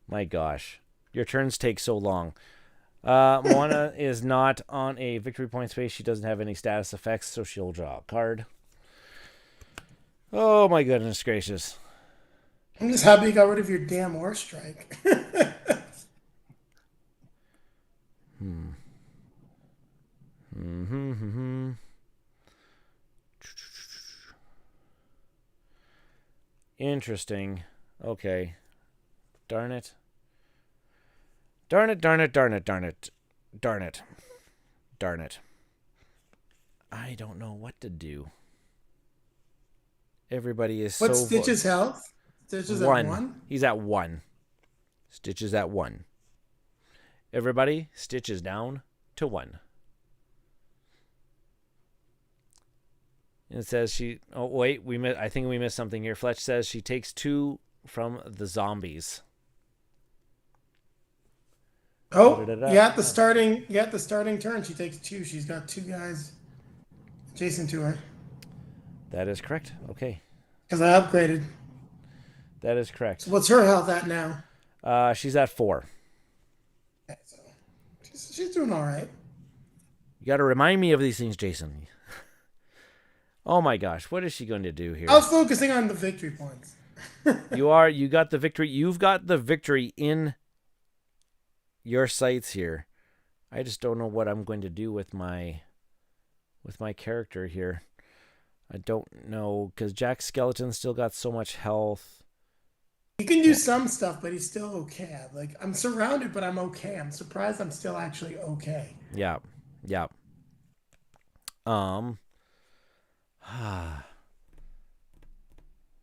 S1: My gosh. Your turns take so long. Moana is not on a victory point space. She doesn't have any status effects, so she'll draw a card. Oh my goodness gracious.
S2: I'm just happy you got rid of your damn Ore Strike.
S1: Interesting. Okay. Darn it. Darn it, darn it, darn it, darn it. Darn it. Darn it. I don't know what to do. Everybody is
S2: What's Stitch's health? Stitch is at 1?
S1: He's at 1. Stitch is at 1. Everybody, Stitch is down to 1. And it says she... Oh, wait. I think we missed something here. Fletch says she takes 2 from the zombies.
S2: Oh, yeah, the starting turn, she takes 2. She's got 2 guys adjacent to her.
S1: That is correct. Okay.
S2: Because I upgraded.
S1: That is correct.
S2: So what's her health at now?
S1: She's at 4.
S2: Okay, so she's doing all right.
S1: You got to remind me of these things, Jayson. Oh my gosh, what is she going to do here?
S2: I was focusing on the victory points.
S1: You got the victory. You've got the victory in your sights here. I just don't know what I'm going to do with my character here. I don't know, because Jack Skeleton still got so much health.
S2: He can do some stuff, but he's still okay. Like, I'm surrounded, but I'm okay. I'm surprised I'm still actually okay.
S1: Yeah. Yeah. Dang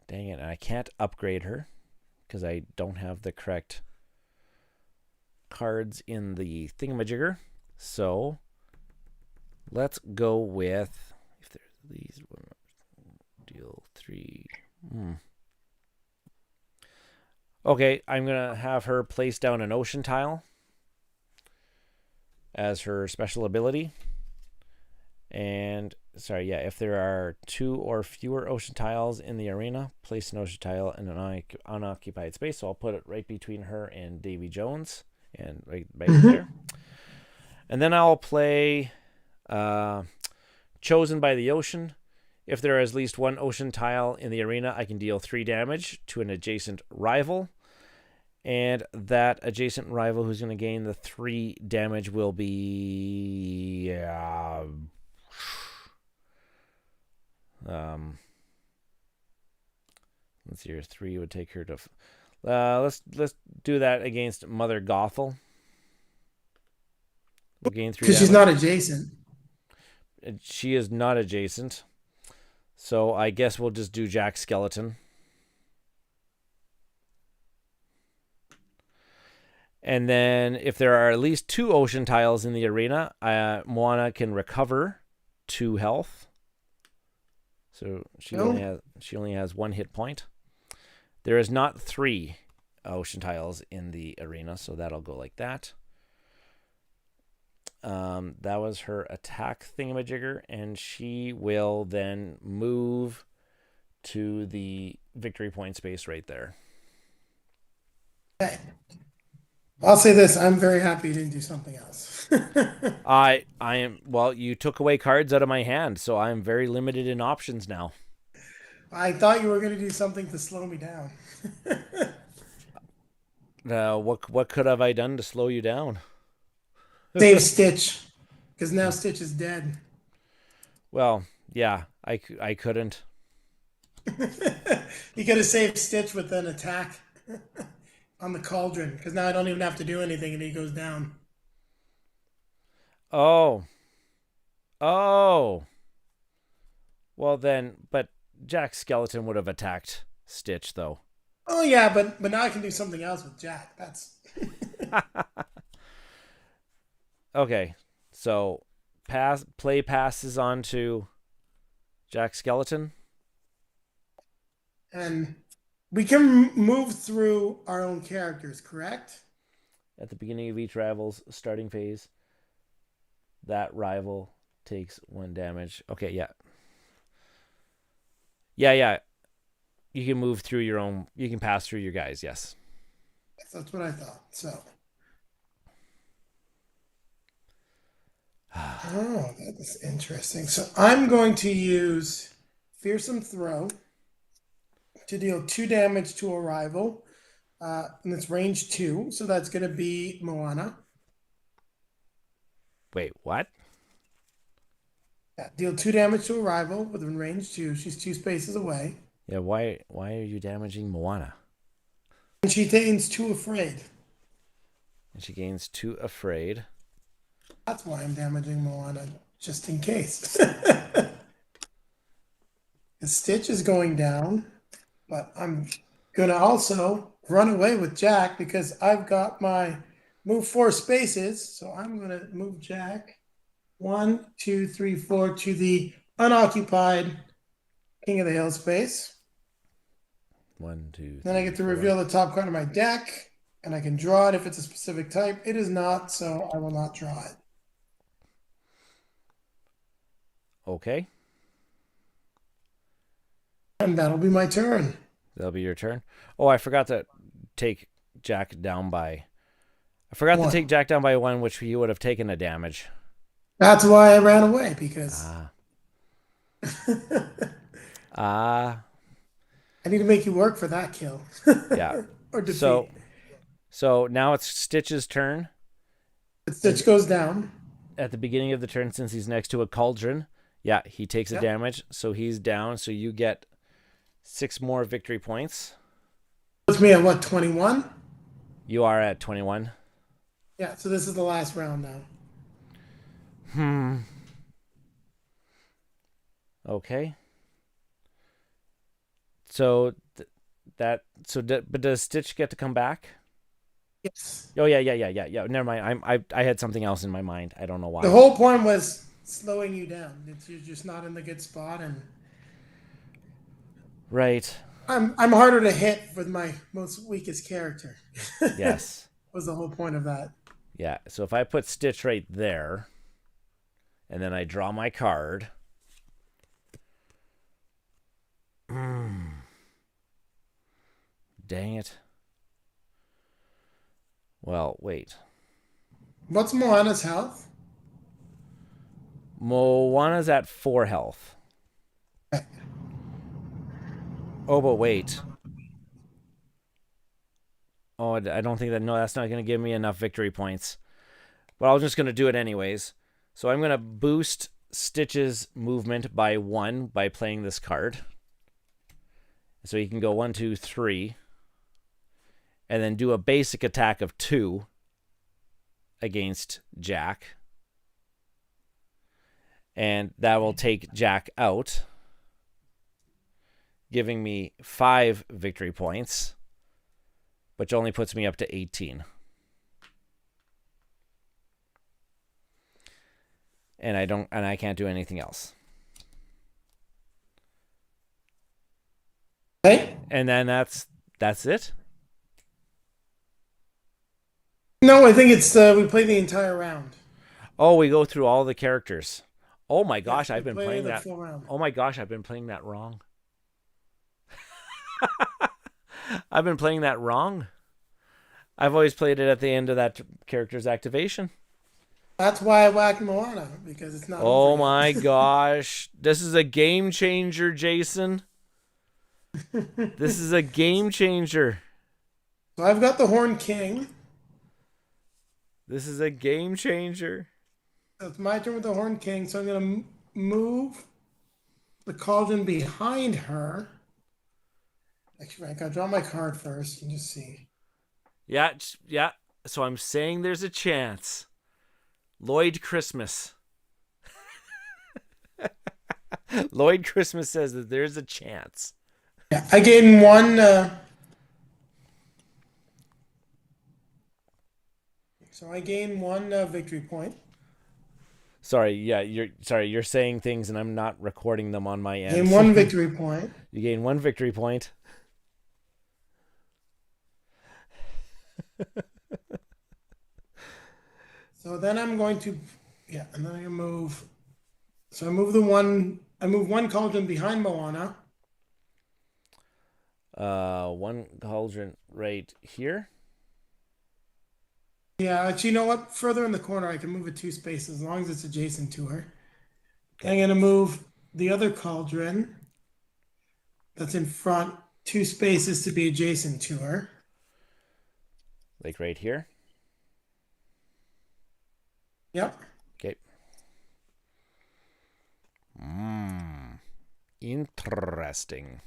S1: it, I can't upgrade her because I don't have the correct cards in the thingamajigger. So let's go with, if there's these, deal 3. Okay, I'm going to have her place down an ocean tile as her special ability. And, sorry, yeah, if there are 2 or fewer ocean tiles in the arena, place an ocean tile in an unoccupied space. So I'll put it right between her and Davy Jones, and right there. And then I'll play Chosen by the Ocean. If there is at least 1 ocean tile in the arena, I can deal 3 damage to an adjacent rival. And that adjacent rival who's going to gain the 3 damage will be... let's see here. 3 would take her to... let's do that against Mother Gothel. We'll gain 3
S2: because she's not adjacent.
S1: She is not adjacent. So I guess we'll just do Jack Skeleton. And then if there are at least 2 ocean tiles in the arena, Moana can recover 2 health. So she only has 1 hit point. There is not 3 ocean tiles in the arena, so that'll go like that. That was her attack thingamajigger, and she will then move to the victory point space right there.
S2: Okay. I'll say this: I'm very happy you didn't do something else.
S1: I am, well, you took away cards out of my hand, so I'm very limited in options now.
S2: I thought you were going to do something to slow me down.
S1: What could have I done to slow you down?
S2: Save Stitch, because now Stitch is dead.
S1: Well, yeah, I couldn't.
S2: You could have saved Stitch with an attack on the cauldron, because now I don't even have to do anything and he goes down.
S1: Oh. Oh. Well then, but Jack Skeleton would have attacked Stitch though.
S2: Oh yeah, but now I can do something else with Jack. That's
S1: Okay. So play passes on to Jack Skeleton.
S2: and we can move through our own characters, correct?
S1: At the beginning of each rival's starting phase, that rival takes 1 damage. Okay, yeah. Yeah. You can move through your own, you can pass through your guys, yes.
S2: That's what I thought. So oh, that is interesting. So I'm going to use Fearsome Throw to deal 2 damage to a rival. And it's range 2, so that's going to be Moana.
S1: Wait, what?
S2: Yeah, deal 2 damage to a rival within range 2. She's 2 spaces away.
S1: Yeah, why are you damaging Moana?
S2: And she gains 2 Afraid.
S1: And she gains 2 afraid.
S2: That's why I'm damaging Moana, just in case. The Stitch is going down, but I'm going to also run away with Jack because I've got my move 4 spaces. So I'm going to move Jack 1, 2, 3, 4 to the unoccupied King of the Hill space.
S1: 1, 2.
S2: Then I get to reveal the top card of my deck, and I can draw it if it's a specific type. It is not, so I will not draw it.
S1: Okay.
S2: And that'll be my turn.
S1: That'll be your turn. Oh, I forgot to take Jack down by... I forgot
S2: 1.
S1: to take Jack down by 1, which he would have taken a damage.
S2: That's why I ran away, because
S1: I
S2: need to make you work for that kill.
S1: Yeah.
S2: Or defeat.
S1: So now it's Stitch's turn.
S2: Stitch goes down.
S1: At the beginning of the turn, since he's next to a cauldron, yeah, he takes a damage, so he's down. So you get 6 more victory points.
S2: Puts me at what, 21?
S1: You are at 21.
S2: Yeah, so this is the last round now.
S1: Okay. But does Stitch get to come back?
S2: Yes.
S1: Oh yeah. Never mind. I had something else in my mind. I don't know why.
S2: The whole point was slowing you down. You're just not in the good spot, and
S1: Right.
S2: I'm harder to hit with my most weakest character.
S1: Yes.
S2: Was the whole point of that.
S1: Yeah. So if I put Stitch right there, and then I draw my card. Dang it. Well, wait.
S2: What's Moana's health?
S1: Moana's at 4 health. Oh, but wait. Oh, I don't think that... No, that's not going to give me enough victory points. But I'm just going to do it anyways. So I'm going to boost Stitch's movement by 1 by playing this card. So he can go 1, 2, 3. And then do a basic attack of 2 against Jack. And that will take Jack out, giving me 5 victory points, which only puts me up to 18. And I can't do anything else.
S2: Okay.
S1: And then that's it.
S2: No, I think it's we play the entire round.
S1: Oh, we go through all the characters. Oh my
S2: Yeah,
S1: gosh, I've
S2: we
S1: been
S2: play
S1: playing
S2: the
S1: that.
S2: full round.
S1: Oh my gosh, I've been playing that wrong. I've been playing that wrong. I've always played it at the end of that character's activation.
S2: That's why I whacked Moana, because it's not over
S1: Oh
S2: yet.
S1: my gosh. This is a game changer, Jayson. This is a game changer.
S2: So I've got the Horn King.
S1: This is a game changer.
S2: So it's my turn with the Horn King. So I'm going to move the cauldron behind her. Actually, I got to draw my card first and just see.
S1: Yeah, yeah. So I'm saying there's a chance. Lloyd Christmas. Lloyd Christmas says that there's a chance.
S2: Yeah, I gain one. So I gain one victory point.
S1: Sorry, yeah, you're saying things and I'm not recording them on my end.
S2: Gain one victory point.
S1: You gain one victory point.
S2: So then I'm going to, yeah, and then I move. So I move the one. I move one cauldron behind Moana.
S1: One cauldron right here.
S2: Yeah, actually, you know what? Further in the corner, I can move it 2 spaces as long as it's adjacent to her. Okay. I'm going to move the other cauldron that's in front 2 spaces to be adjacent to her.
S1: Like right here.
S2: Yep.
S1: Okay. Interesting.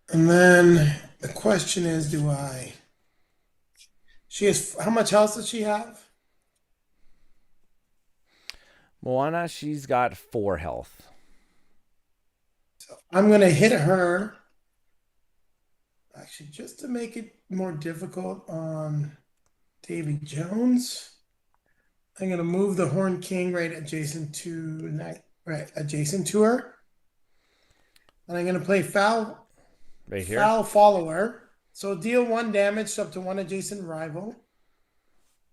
S2: And then the question is, do I? She has, how much health does she have?
S1: Moana, she's got 4 health.
S2: So I'm going to hit her. Actually, just to make it more difficult on Davy Jones, I'm going to move the Horn King right adjacent to her. And I'm going to play foul
S1: Right here.
S2: Foul Follower. So deal 1 damage up to 1 adjacent rival.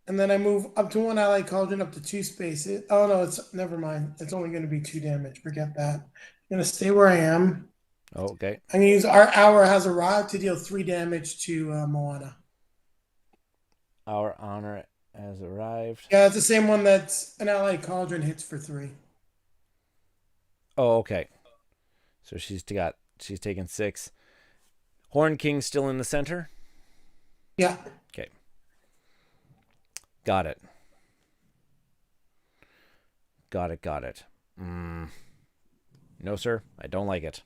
S2: And then I move up to 1 allied cauldron up to 2 spaces. Oh no, it's never mind. It's only going to be 2 damage. Forget that. I'm going to stay where I am.
S1: Oh, okay.
S2: I'm going to use Our Hour Has Arrived to deal 3 damage to Moana.
S1: Our honor has arrived.
S2: Yeah, it's the same one that's an allied cauldron hits for 3.
S1: Oh, okay. So she's taken 6. Horn King still in the center?
S2: Yeah.
S1: Okay. Got it. Got it. No, sir. I don't like it.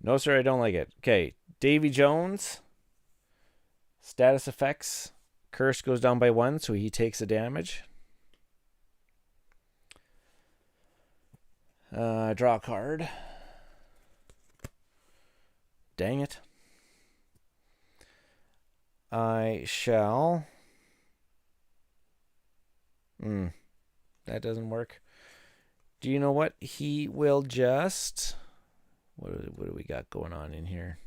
S1: No, sir. I don't like it. Okay. Davy Jones. Status effects. Curse goes down by 1, so he takes a damage. Draw a card. Dang it. I shall... that doesn't work. Do you know what? He will just... What do we got going on in here?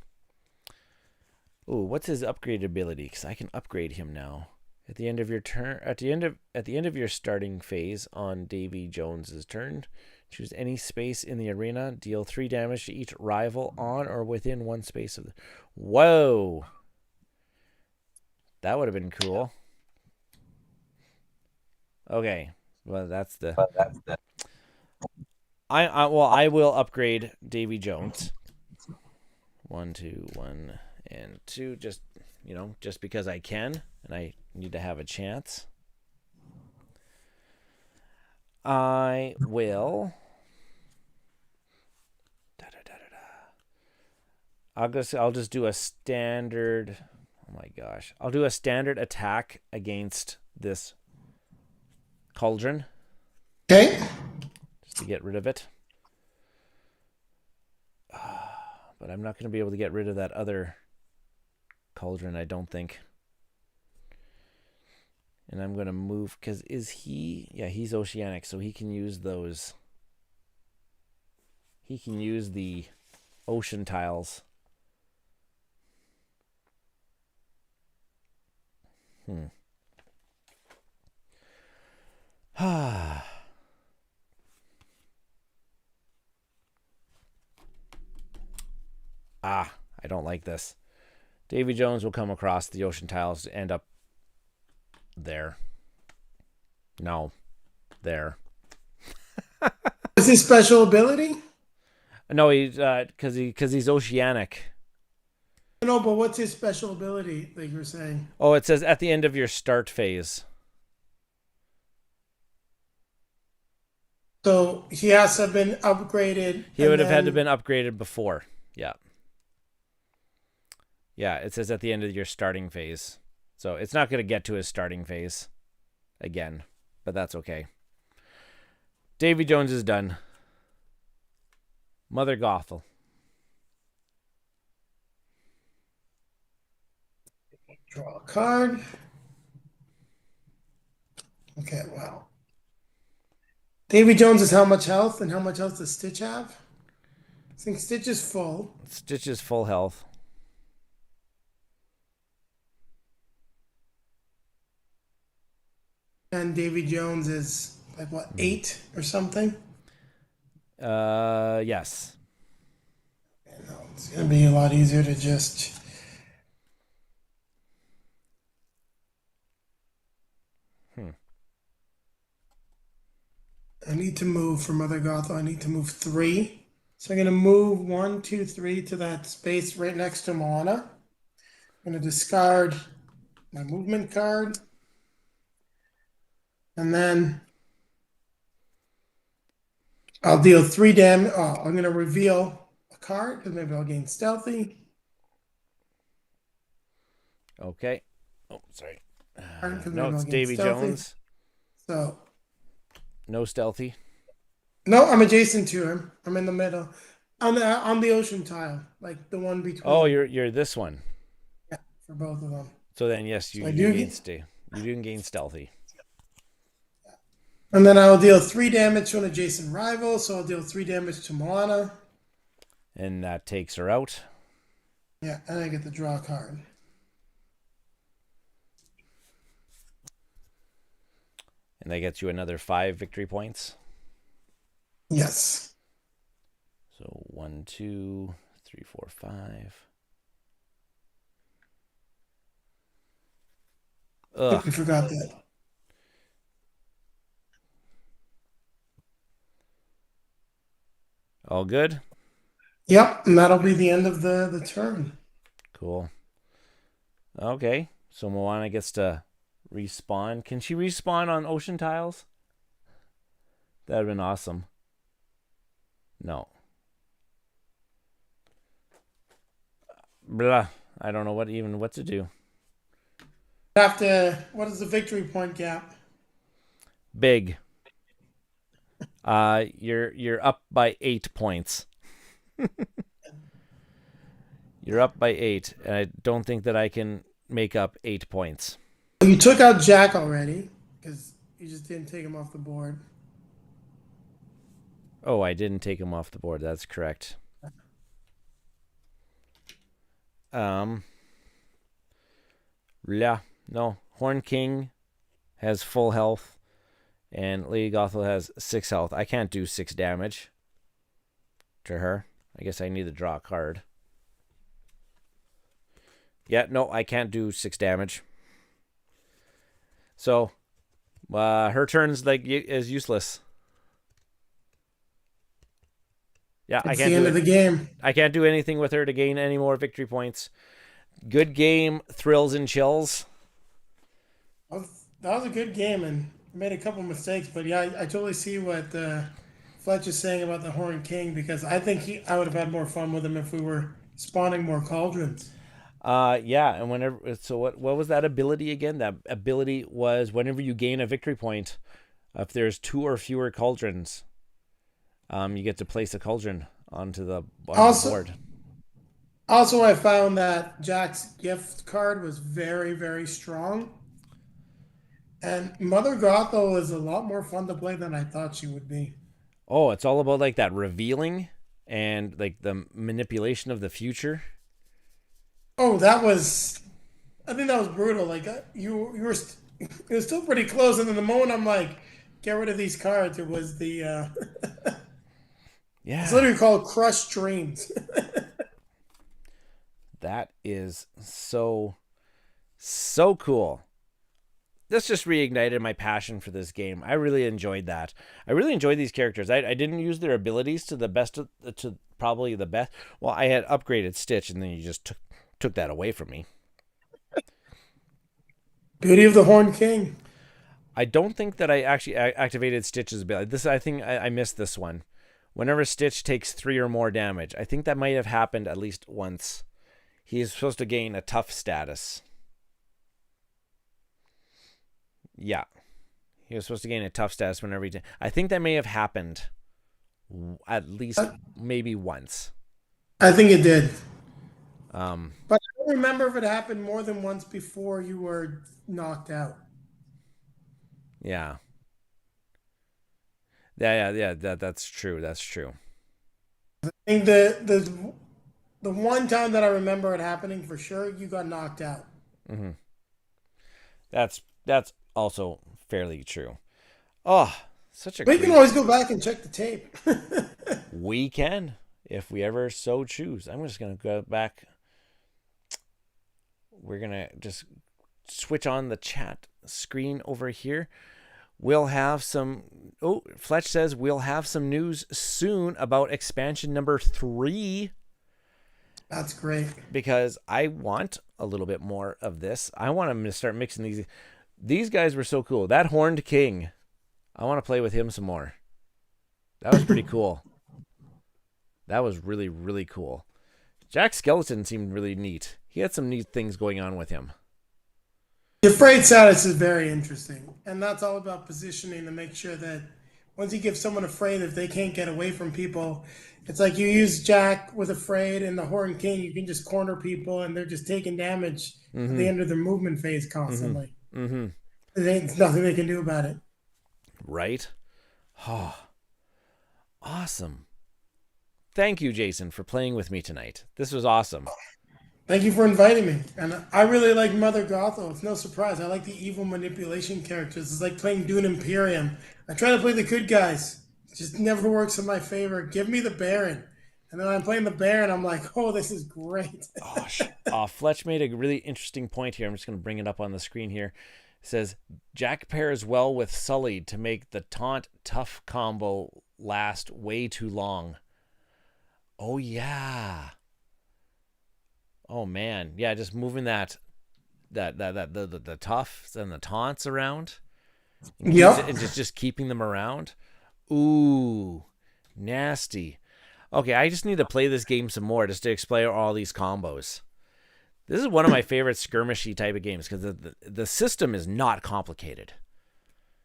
S1: Ooh, what's his upgrade ability? Because I can upgrade him now. At the end of your turn, at the end of your starting phase on Davy Jones's turn, choose any space in the arena. Deal 3 damage to each rival on or within 1 space of the... Whoa! That would have been cool. Okay, well that's the... I will upgrade Davy Jones. 1, 2, 1, and 2. Just just because I can, and I need to have a chance. I will. I'll just do a standard. Oh my gosh! I'll do a standard attack against this cauldron.
S2: Okay.
S1: Just to get rid of it. But I'm not going to be able to get rid of that other cauldron, I don't think. And I'm going to move, because is he... Yeah, he's oceanic, so he can use those... He can use the ocean tiles. I don't like this. Davy Jones will come across the ocean tiles to end up there. No, there.
S2: What's his special ability?
S1: No, he's because he's oceanic.
S2: No, but what's his special ability that you were saying?
S1: Oh, it says at the end of your start phase.
S2: So he has to have been upgraded.
S1: He would have had to been upgraded before. Yeah. Yeah, it says at the end of your starting phase. So it's not going to get to his starting phase again, but that's okay. Davy Jones is done. Mother Gothel.
S2: Draw a card. Okay, wow. Davy Jones is how much health, and how much health does Stitch have? I think Stitch is full.
S1: Stitch is full health.
S2: And Davy Jones is like what, 8 or something?
S1: Yes.
S2: No, it's gonna be a lot easier to just. I need to move for Mother Gothel. I need to move 3. So I'm gonna move 1, 2, 3 to that space right next to Moana. I'm gonna discard my movement card. And then I'll deal 3 damage. Oh, I'm gonna reveal a card because maybe I'll gain stealthy.
S1: Okay. Oh, sorry.
S2: No,
S1: it's Davy Jones.
S2: So
S1: no stealthy.
S2: no, I'm adjacent to him. I'm in the middle, on the ocean tile, like the one between.
S1: Oh, you're this one.
S2: Yeah, for both of them.
S1: So then, yes, you
S2: So
S1: do gain stealthy.
S2: And then I'll deal 3 damage to an adjacent rival. So I'll deal 3 damage to Moana.
S1: And that takes her out.
S2: Yeah, and I get to draw a card.
S1: And that gets you another 5 victory points.
S2: Yes.
S1: So 1, 2, 3, 4, 5.
S2: Ugh. I forgot that.
S1: All good?
S2: Yep, and that'll be the end of the turn.
S1: Cool. Okay, so Moana gets to respawn. Can she respawn on ocean tiles? That would have been awesome. No. Blah. I don't know what to do.
S2: Have to. What is the victory point gap?
S1: Big. You're up by 8 points. You're up by 8, and I don't think that I can make up 8 points.
S2: You took out Jack already because you just didn't take him off the board.
S1: Oh, I didn't take him off the board. That's correct. Yeah, no. Horn King has full health, and Lady Gothel has 6 health. I can't do 6 damage to her. I guess I need to draw a card. Yeah, no, I can't do 6 damage. So, her turn's is useless. Yeah,
S2: it's the end of the game.
S1: I can't do anything with her to gain any more victory points. Good game, thrills and chills.
S2: That was a good game, and I made a couple mistakes, but yeah, I totally see what Fletcher's saying about the Horn King, because I think I would have had more fun with him if we were spawning more cauldrons.
S1: Yeah, and what was that ability again? That ability was whenever you gain a victory point, if there's 2 or fewer cauldrons, you get to place a cauldron onto the board.
S2: Also, I found that Jack's gift card was very, very strong. And Mother Gothel is a lot more fun to play than I thought she would be.
S1: Oh, it's all about like that revealing and like the manipulation of the future.
S2: Oh, that was I think that was brutal. Like you were, it was still pretty close, and then the moment I'm like, get rid of these cards, it was the it's
S1: Yeah,
S2: literally called Crushed Dreams.
S1: that is so cool. This just reignited my passion for this game. I really enjoyed that. I really enjoyed these characters. I didn't use their abilities to the best to probably the best. Well, I had upgraded Stitch, and then you just took that away from me.
S2: Beauty of the Horned King.
S1: I don't think that I actually activated Stitch's ability. This I think I missed this one. Whenever Stitch takes 3 or more damage, I think that might have happened at least once. He is supposed to gain a tough status. Yeah, he was supposed to gain a tough status whenever he. I think that may have happened at least maybe once.
S2: I think it did,
S1: Um,
S2: but I don't remember if it happened more than once before you were knocked out.
S1: yeah, yeah. That's true. That's true.
S2: I think the one time that I remember it happening for sure, you got knocked out.
S1: Hmm. That's also fairly true. Oh, such a
S2: We can
S1: great.
S2: always go back and check the tape.
S1: We can, if we ever so choose. I'm just gonna go back. We're gonna just switch on the chat screen over here. We'll have some. Oh, Fletch says we'll have some news soon about expansion number 3
S2: That's great.
S1: because I want a little bit more of this. I want to start mixing these. These guys were so cool. That Horned King, I want to play with him some more. That was pretty cool. That was really, really cool. Jack Skeleton seemed really neat. He had some neat things going on with him.
S2: The afraid status is very interesting, and that's all about positioning to make sure that once you give someone afraid, if they can't get away from people, it's like you use Jack with afraid and the Horn King, you can just corner people and they're just taking damage at the
S1: Mm-hmm.
S2: end of their movement phase
S1: Mm-hmm.
S2: constantly.
S1: Mm-hmm.
S2: There's nothing they can do about it.
S1: Right? Oh, awesome. Thank you, Jayson, for playing with me tonight. This was awesome.
S2: Thank you for inviting me. And I really like Mother Gothel. It's no surprise. I like the evil manipulation characters. It's like playing Dune Imperium. I try to play the good guys. It just never works in my favor. Give me the Baron. And then I'm playing the Baron. I'm like, oh, this is great.
S1: Fletch made a really interesting point here. I'm just going to bring it up on the screen here. It says, Jack pairs well with Sullied to make the taunt tough combo last way too long. Oh, yeah. Oh, man. Yeah, just moving the toughs and the taunts around
S2: Yep.
S1: and just keeping them around. Ooh, nasty. Okay, I just need to play this game some more just to explain all these combos. This is one of my favorite skirmishy type of games because the system is not complicated.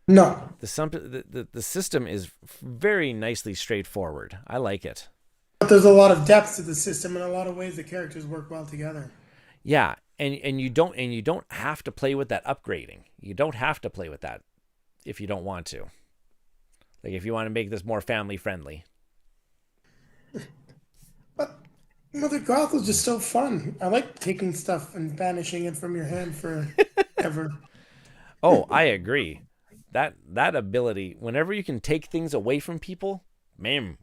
S2: No.
S1: The system is very nicely straightforward. I like it.
S2: But there's a lot of depth to the system and a lot of ways the characters work well together.
S1: Yeah, and you don't have to play with that upgrading. You don't have to play with that if you don't want to. Like if you want to make this more family friendly.
S2: But Mother Goth is just so fun. I like taking stuff and banishing it from your hand forever.
S1: Oh, I agree. That ability, whenever you can take things away from people, man,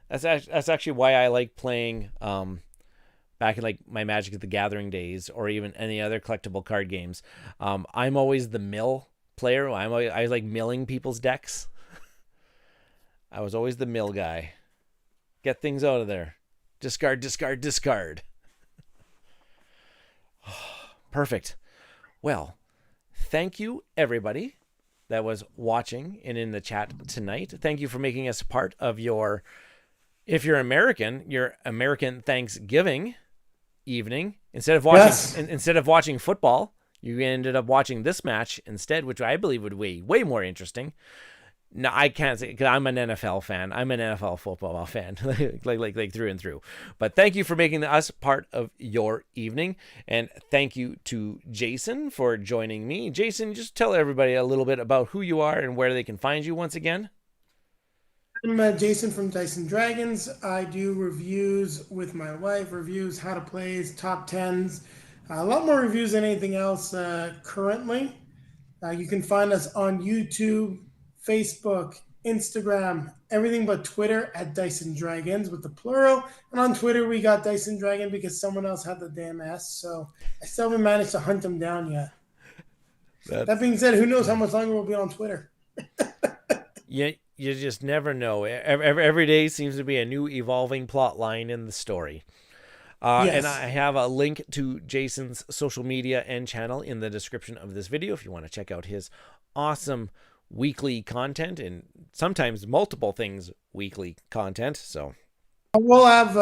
S1: that's actually why I like playing back in like my Magic the Gathering days or even any other collectible card games. I'm always the mill player. I like milling people's decks. I was always the mill guy. Get things out of there. Discard, discard, discard. Perfect. Well, thank you everybody that was watching and in the chat tonight. Thank you for making us part of your, if you're American, your American Thanksgiving evening. Instead of watching football, you ended up watching this match instead, which I believe would be way more interesting. No, I can't say because I'm an NFL fan. I'm an NFL football fan, like through and through. But thank you for making us part of your evening, and thank you to Jayson for joining me. Jayson, just tell everybody a little bit about who you are and where they can find you once again.
S2: I'm Jayson from Dice and Dragons. I do reviews with my wife, reviews, how to plays, top tens. A lot more reviews than anything else currently. You can find us on YouTube, Facebook, Instagram, everything but Twitter at Dyson Dragons with the plural. And on Twitter, we got Dyson Dragon because someone else had the damn S. So I still haven't managed to hunt him down yet. That
S1: That's
S2: being said, who knows how much longer we'll be on Twitter?
S1: you just never know. Every day seems to be a new evolving plot line in the story. And
S2: Yes.
S1: I have a link to Jayson's social media and channel in the description of this video if you want to check out his awesome weekly content and sometimes multiple things weekly content. So
S2: We'll have,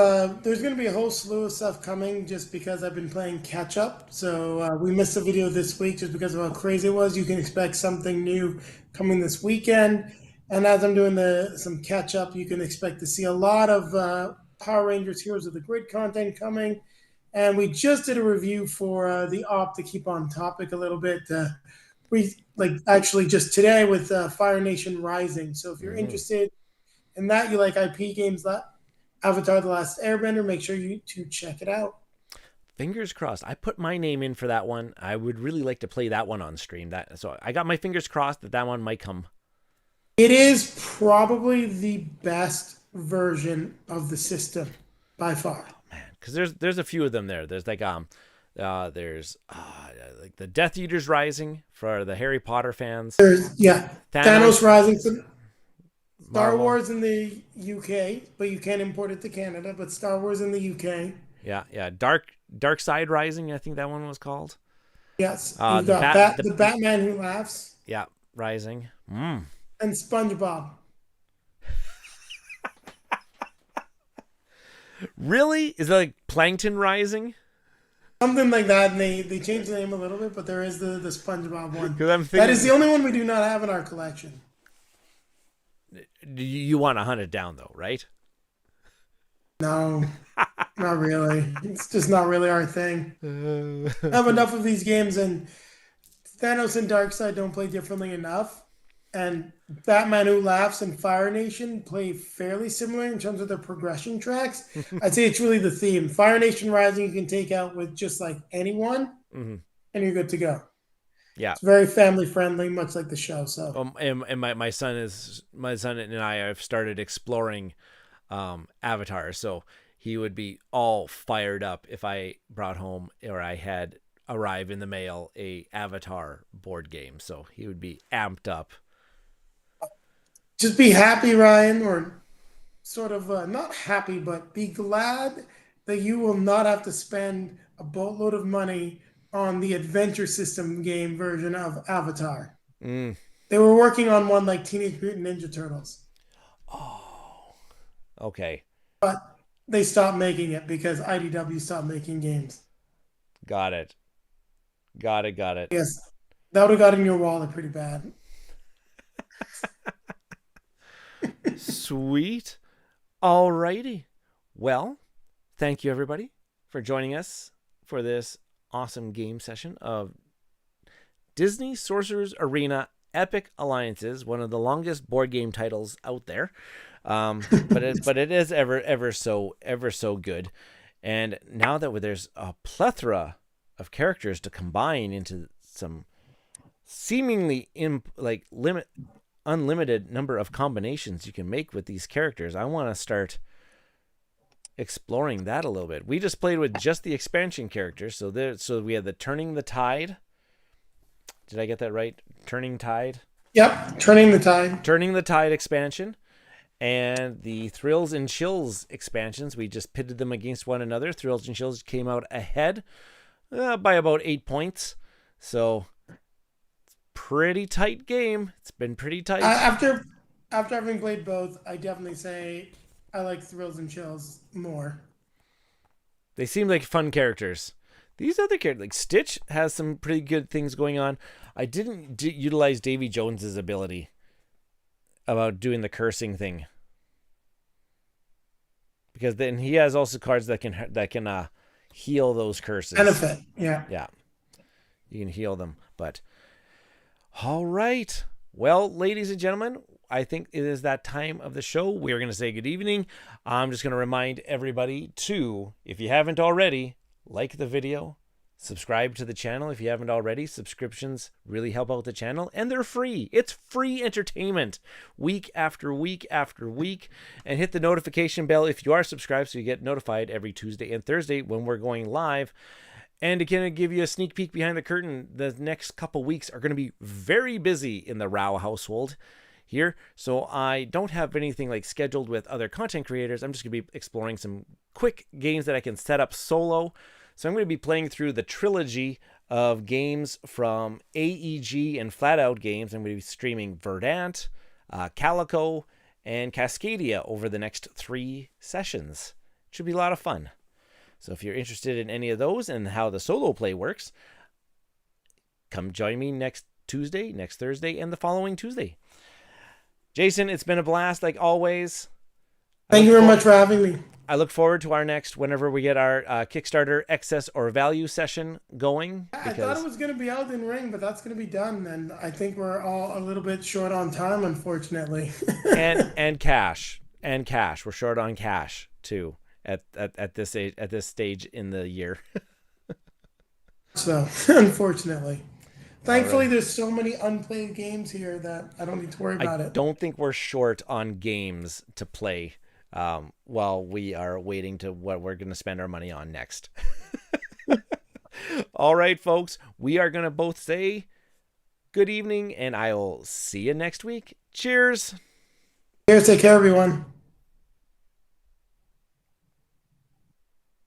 S2: there's going to be a whole slew of stuff coming just because I've been playing catch up. So we missed a video this week just because of how crazy it was. You can expect something new coming this weekend. And as I'm doing some catch up, you can expect to see a lot of Power Rangers Heroes of the Grid content coming. And we just did a review for the op to keep on topic a little bit. We actually just today with Fire Nation Rising. So if you're interested in that, you like IP games, that Avatar: The Last Airbender, make sure you to check it out.
S1: fingers crossed. I put my name in for that one. I would really like to play that one on stream. So I got my fingers crossed that one might come.
S2: It is probably the best version of the system by far.
S1: Man, because there's a few of them there. There's like there's like the Death Eaters Rising for the Harry Potter fans.
S2: There's Thanos Rising, Star
S1: Marvel.
S2: Wars in the UK, but you can't import it to Canada. But Star Wars in the UK.
S1: Yeah. Dark Side Rising, I think that one was called.
S2: Yes, you've got the Batman Who Laughs.
S1: Yeah, Rising.
S2: And SpongeBob.
S1: Really? Is that like Plankton Rising?
S2: Something like that, and they changed the name a little bit, but there is the SpongeBob one.
S1: Because I'm thinking
S2: that is the only one we do not have in our collection.
S1: You want to hunt it down though, right?
S2: No, not really. It's just not really our thing. I have enough of these games, and Thanos and Darkseid don't play differently enough. And Batman Who Laughs and Fire Nation play fairly similar in terms of their progression tracks. I'd say it's really the theme. Fire Nation Rising you can take out with just like anyone, and you're good to go.
S1: Yeah,
S2: it's very family friendly, much like the show. So,
S1: and my son and I have started exploring Avatar, so he would be all fired up if I brought home or I had arrive in the mail a Avatar board game. So he would be amped up.
S2: Just be happy, Ryan, or sort of not happy, but be glad that you will not have to spend a boatload of money on the adventure system game version of Avatar. They were working on one like Teenage Mutant Ninja Turtles.
S1: Oh, okay.
S2: But they stopped making it because IDW stopped making games.
S1: Got it.
S2: Yes, that would have got in your wallet pretty bad.
S1: Sweet. Alrighty. Well, thank you everybody for joining us for this awesome game session of Disney Sorcerer's Arena Epic Alliances, one of the longest board game titles out there. But it is ever so good. And now that there's a plethora of characters to combine into some seemingly unlimited number of combinations you can make with these characters, I want to start exploring that a little bit. We just played with just the expansion characters, so we had the Turning the Tide. Did I get that right? Turning Tide?
S2: Yep, Turning the Tide.
S1: Turning the Tide expansion. And the Thrills and Chills expansions, we just pitted them against one another. Thrills and Chills came out ahead by about 8 points. So pretty tight game. It's been pretty tight.
S2: After having played both, I definitely say I like Thrills and Chills more.
S1: They seem like fun characters. These other characters, like Stitch, has some pretty good things going on. I didn't utilize Davy Jones's ability about doing the cursing thing, because then he has also cards that can heal those curses.
S2: Benefit, yeah,
S1: you can heal them. But all right, well, ladies and gentlemen, I think it is that time of the show. We're going to say good evening. I'm just going to remind everybody to, if you haven't already, like the video, Subscribe to the channel if you haven't already. Subscriptions really help out the channel, and they're free. It's free entertainment week after week after week. And hit the notification bell if you are subscribed so you get notified every Tuesday and Thursday when we're going live. And to kind of give you a sneak peek behind the curtain, the next couple weeks are going to be very busy in the Rau household here. So I don't have anything like scheduled with other content creators. I'm just going to be exploring some quick games that I can set up solo. So I'm going to be playing through the trilogy of games from AEG and Flat Out Games. I'm going to be streaming Verdant, Calico, and Cascadia over the next 3 sessions. It should be a lot of fun. So if you're interested in any of those and how the solo play works, come join me next Tuesday, next Thursday, and the following Tuesday. Jayson, it's been a blast like always.
S2: Thank you very much for having me.
S1: I look forward to our next, whenever we get our Kickstarter excess or value session going.
S2: I thought it was going to be out in ring, but that's going to be done. And I think we're all a little bit short on time, unfortunately.
S1: and cash. We're short on cash too at this stage in the year.
S2: So, unfortunately. Thankfully, there's so many unplayed games here that I don't need to worry about it.
S1: I don't think we're short on games to play while we are waiting to what we're going to spend our money on next. All right, folks, we are going to both say good evening, and I'll see you next week. Cheers.
S2: Cheers. Take care, everyone.